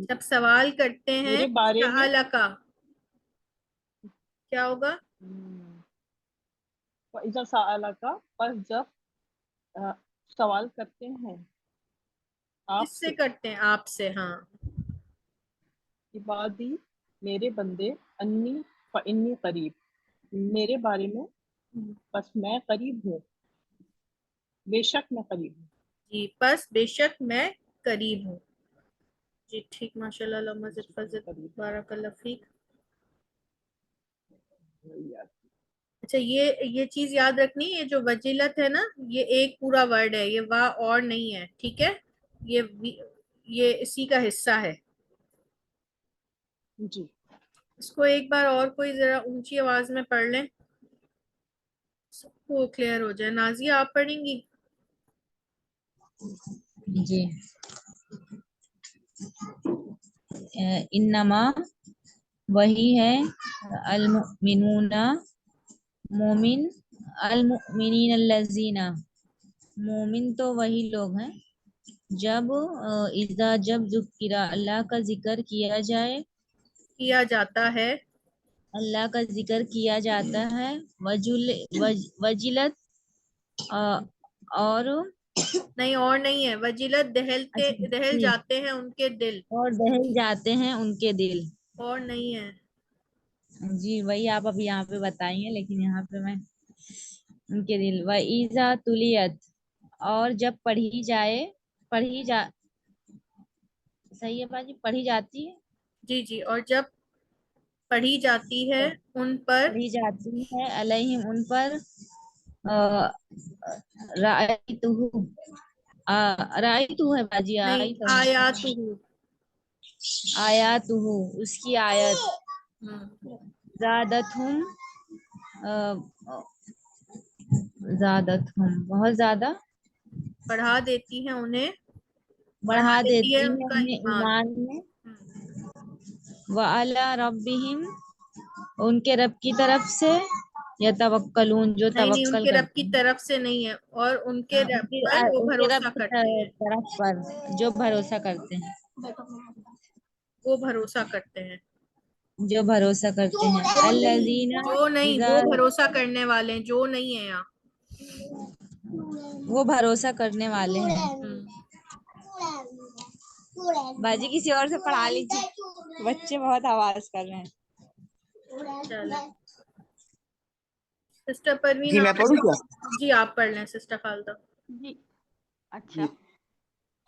جب سوال کرتے ہیں میرے بارے میں سألکا کیا ہوگا؟ وَإِذَا سَأَلَكَ پس جب سوال کرتے ہیں آپ کس سے سے، کرتے ہیں؟ آپ سے. ہاں، عبادی میرے بندے، انی فإنی قریب میرے بارے میں، بس میں قریب ہوں، بے شک میں قریب ہوں. جی پس بے شک میں قریب ہوں. جی ٹھیک، ماشاء اللہ، علامہ بے شک میں فضل، قریب بارک اللہ فیک. ہوں. اچھا، یہ چیز یاد رکھنی، یہ جو وجلت ہے نا یہ ایک پورا ورڈ ہے، یہ وا اور نہیں ہے. ٹھیک ہے، یہ اسی کا حصہ ہے. جی اس کو ایک بار اور کوئی ذرا اونچی آواز میں پڑھ لیں، سب کو کلیئر ہو جائے. نازیہ آپ پڑھیں گی؟ جی. انما وہی ہے المؤمنون مومن، المؤمنین الذین مومن تو وہی لوگ ہیں جب جب ذکر اللہ کا ذکر کیا جاتا ہے اللہ کا ذکر کیا جاتا ہے، وجلت اور نہیں، اور نہیں ہے، وجلت دہل جی، جاتے ہیں ان کے دل، اور دہل جاتے ہیں ان کے دل. اور نہیں ہے. جی وہی آپ اب یہاں پہ بتائیے، لیکن یہاں پہ میں ان کے دل. وَإِذَا تُلِيَتْ اور جب صحیح ہے باجی، پڑھی جاتی ہے. جی جی، اور جب پڑھی جاتی ہے ان پر، پڑھی جاتی ہے علیہم ان پر، رأیتہ ہے باجی، نہیں، آیاتہ اس کی آیت، ہوں، زادتہم بہت زیادہ بڑھا دیتی ہیں انہیں، بڑھا دیتی ان ہے کا انہیں ایمان میں. وَعَلَىٰ رَبِّهِمْ ان کے رب کی طرف سے، یتوکلون جو نہیں، ان توکل کے رب کرتے کی ہیں. طرف سے نہیں ہے، اور ان کے ان رب پر وہ کے رب بھروسہ کی کرتے ہیں، طرف پر جو بھروسہ کرتے ہیں، وہ بھروسہ کرتے ہیں. جو بھروسہ کرتے ہیں. الذین جو نہیں، اذا وہ بھروسہ کرنے والے ہیں، جو نہیں ہے یہاں. وہ بھروسہ کرنے والے ہیں. باجی کسی اور سے پڑھا لیجیے، بچے بہت آواز کر رہے ہیں. چلیں سسٹر پروین جی میں آپ، پڑھوں کیا؟ جی آپ پڑھ لیں سسٹر خالدہ. جی اچھا. جی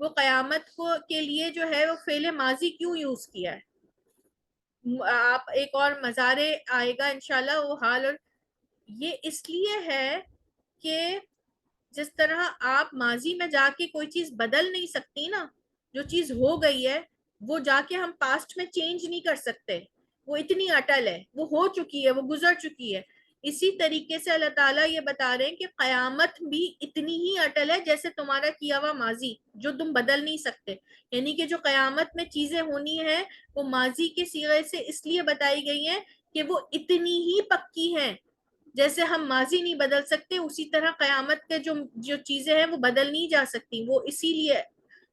وہ قیامت کو کے لیے جو ہے وہ فعل ماضی کیوں یوز کیا ہے؟ آپ ایک اور مزارے آئے گا انشاءاللہ وہ حال، اور یہ اس لیے ہے کہ جس طرح آپ ماضی میں جا کے کوئی چیز بدل نہیں سکتی نا، جو چیز ہو گئی ہے وہ جا کے ہم پاسٹ میں چینج نہیں کر سکتے، وہ اتنی اٹل ہے، وہ ہو چکی ہے، وہ گزر چکی ہے. اسی طریقے سے اللہ تعالیٰ یہ بتا رہے ہیں کہ قیامت بھی اتنی ہی اٹل ہے جیسے تمہارا کیا ہوا ماضی، جو تم بدل نہیں سکتے. یعنی کہ جو قیامت میں چیزیں ہونی ہیں وہ ماضی کے صیغے سے اس لیے بتائی گئی ہیں کہ وہ اتنی ہی پکی ہیں. جیسے ہم ماضی نہیں بدل سکتے، اسی طرح قیامت کے جو چیزیں ہیں وہ بدل نہیں جا سکتی. وہ اسی لیے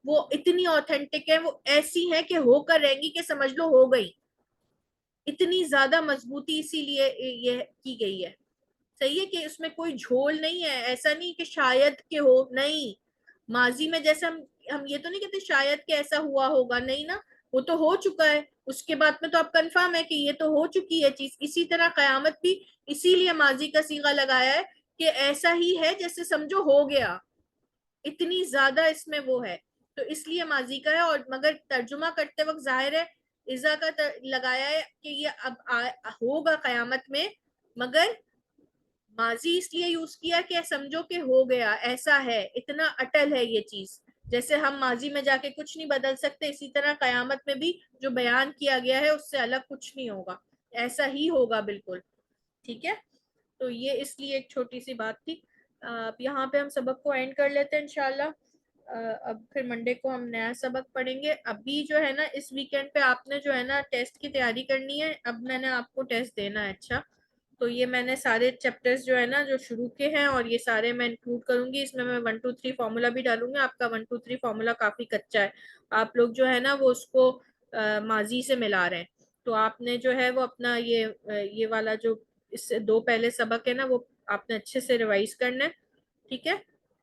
وہ اتنی اوتھینٹک ہے، وہ ایسی ہیں کہ ہو کر رہیں گی کہ سمجھ لو ہو گئی. اتنی زیادہ مضبوطی اسی لیے یہ کی گئی ہے. صحیح ہے کہ اس میں کوئی جھول نہیں ہے، ایسا نہیں کہ شاید کہ ہو، نہیں. ماضی میں جیسے ہم یہ تو نہیں کہتے شاید کہ ایسا ہوا ہوگا، نہیں نا، وہ تو ہو چکا ہے. اس کے بعد میں تو اب کنفرم ہے کہ یہ تو ہو چکی ہے چیز. اسی طرح قیامت بھی اسی لیے ماضی کا صیغہ لگایا ہے کہ ایسا ہی ہے جیسے سمجھو ہو گیا. اتنی زیادہ اس میں وہ ہے، تو اس لیے ماضی کا ہے. اور مگر ترجمہ کرتے وقت ظاہر ہے اذا کا لگایا ہے کہ یہ اب ہوگا قیامت میں، مگر ماضی اس لیے یوز کیا کہ سمجھو کہ ہو گیا، ایسا ہے، اتنا اٹل ہے یہ چیز. جیسے ہم ماضی میں جا کے کچھ نہیں بدل سکتے، اسی طرح قیامت میں بھی جو بیان کیا گیا ہے اس سے الگ کچھ نہیں ہوگا، ایسا ہی ہوگا بالکل. ٹھیک ہے، تو یہ اس لیے ایک چھوٹی سی بات تھی. اب یہاں پہ ہم سبق کو اینڈ کر لیتے ہیں انشاءاللہ. اب پھر منڈے کو ہم نیا سبق پڑھیں گے. ابھی جو ہے نا اس ویکینڈ پہ آپ نے جو ہے نا ٹیسٹ کی تیاری کرنی ہے. اب میں نے آپ کو ٹیسٹ دینا ہے. اچھا، تو یہ میں نے سارے چیپٹرز جو ہے نا جو شروع کے ہیں اور یہ سارے میں انکلوڈ کروں گی. اس میں 1 2 3 فارمولا بھی ڈالوں گی. آپ کا 1 2 3 فارمولا کافی کچا ہے، آپ لوگ جو ہے نا وہ اس کو ماضی سے ملا رہے ہیں. تو آپ نے جو ہے وہ اپنا یہ والا جو اس سے 2 پہلے سبق ہے نا وہ آپ نے اچھے سے ریوائز کرنا ہے. ٹھیک ہے،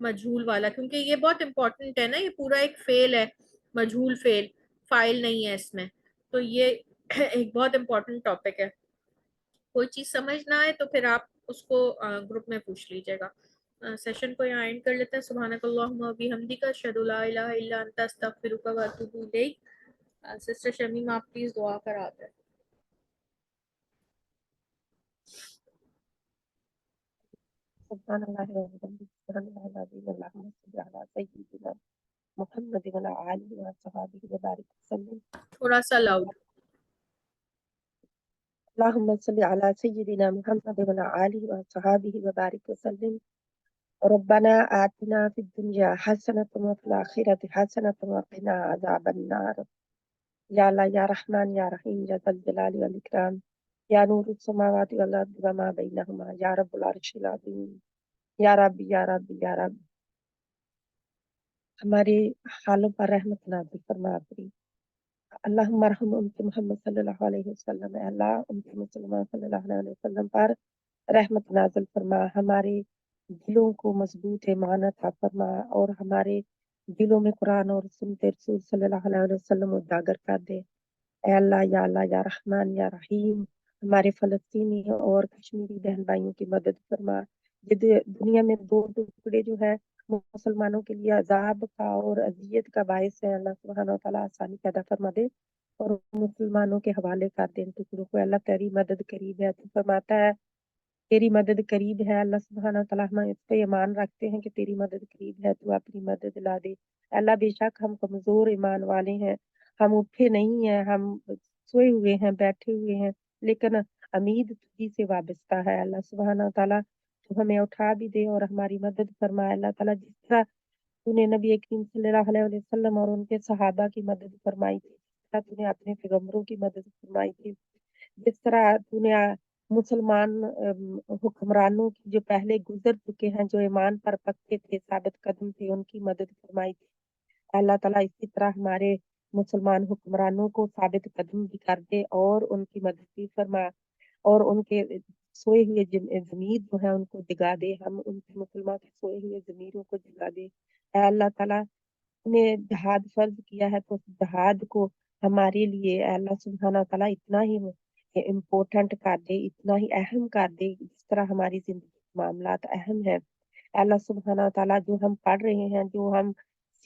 مجھول والا، کیونکہ یہ بہت امپورٹنٹ ہے نا، یہ پورا ایک فعل ہے، مجھول فعل، فائل نہیں ہے اس میں. تو یہ ایک بہت امپورٹنٹ ٹاپک ہے. کوئی چیز سمجھ نہ آئے تو پھر آپ اس کو گروپ میں پوچھ لیجیے گا. سیشن کو یہاں اینڈ کر لیتے ہیں. سبحانک اللہم و بحمدک، اشہد لا الہ الا انت، استغفرک و اتوب الیک. سسٹر شمیم آپ پلیز دعا کرا دیں. سبحان اللہ وبحمدہ، سبحان اللہ العظیم، اللہم صل علی سیدنا محمد وعلی آلہ وصحبہ وبارک وسلم. تھوڑا سا لاؤڈ. اللہم صل علی سیدنا محمد وعلی آلہ وصحبہ وبارک وسلم. ربنا آتنا فی الدنیا حسنۃ وفی الآخرۃ حسنۃ وقنا عذاب النار. یا اللہ یا رحمان یا رحیم یا ذا الجلال والاکرام، یا نور السماوات والارض وما بینہما، یا رب العرش العظیم. یا رب یا رب یا رب، ہمارے حالوں پر رحمت نازل فرما کری. اللہم ارحم امت محمد صلی اللہ علیہ وسلم. اے اللہ امت مسلمہ صلی اللہ علیہ وسلم پر رحمت نازل فرما. ہمارے دلوں کو مضبوط ایمان عطا فرما اور ہمارے دلوں میں قرآن اور سنت رسول صلی اللہ علیہ وسلم اجاگر کر دے. اے اللہ یا رحمان یا رحیم، ہمارے فلسطینی اور کشمیری بہن بھائیوں کی مدد فرما. یہ دنیا میں 2 ٹکڑے جو ہے مسلمانوں کے لیے عذاب کا اور اذیت کا باعث ہے. اللہ سبحانہ و تعالیٰ آسانی پیدا فرما دے اور مسلمانوں کے حوالے کر دے ان ٹکڑوں کو. اللہ تیری مدد قریب ہے، تو فرماتا ہے تیری مدد قریب ہے. اللہ سبحانہ و تعالیٰ ہم اس پہ ایمان رکھتے ہیں کہ تیری مدد قریب ہے، تو اپنی مدد لا دے. اللہ بے شک ہم کمزور ایمان والے ہیں، ہم اٹھے نہیں ہیں، ہم سوئے ہوئے ہیں، بیٹھے ہوئے ہیں، لیکن امید تجھی سے وابستہ ہے. اللہ سبحانہ و تعالیٰ تو ہمیں اٹھا بھی دے اور ہماری مدد فرمائے. اللہ تعالیٰ جس طرح تو نے نبی کریم صلی اللہ علیہ وسلم اور ان کے صحابہ کی مدد فرمائی تھی، جس طرح تو نے اپنے پیغمبروں کی مدد فرمائی تھی، جس طرح تو نے مسلمان حکمرانوں کی جو پہلے گزر چکے ہیں، جو ایمان پر پکے تھے، ثابت قدم تھے، ان کی مدد فرمائی تھی. اللہ تعالیٰ اسی طرح ہمارے مسلمان حکمرانوں کو ثابت قدم بھی کر دے اور ان کی مدد بھی فرما اور ان کے سوئے ہوئے ضمیر جو ہے ان کو جگا دے. ہم ان کے مسلمان کے سوئے ہوئے ضمیروں کو جگا دے. اے اللہ تعالیٰ نے جہاد فرض کیا ہے تو جہاد کو ہمارے لیے اے اللہ سبحانہ تعالیٰ اتنا ہی امپورٹنٹ کر دے، اتنا ہی اہم کر دے جس طرح ہماری زندگی کے معاملات اہم ہیں. اللہ سبحانہ تعالیٰ جو ہم پڑھ رہے ہیں، جو ہم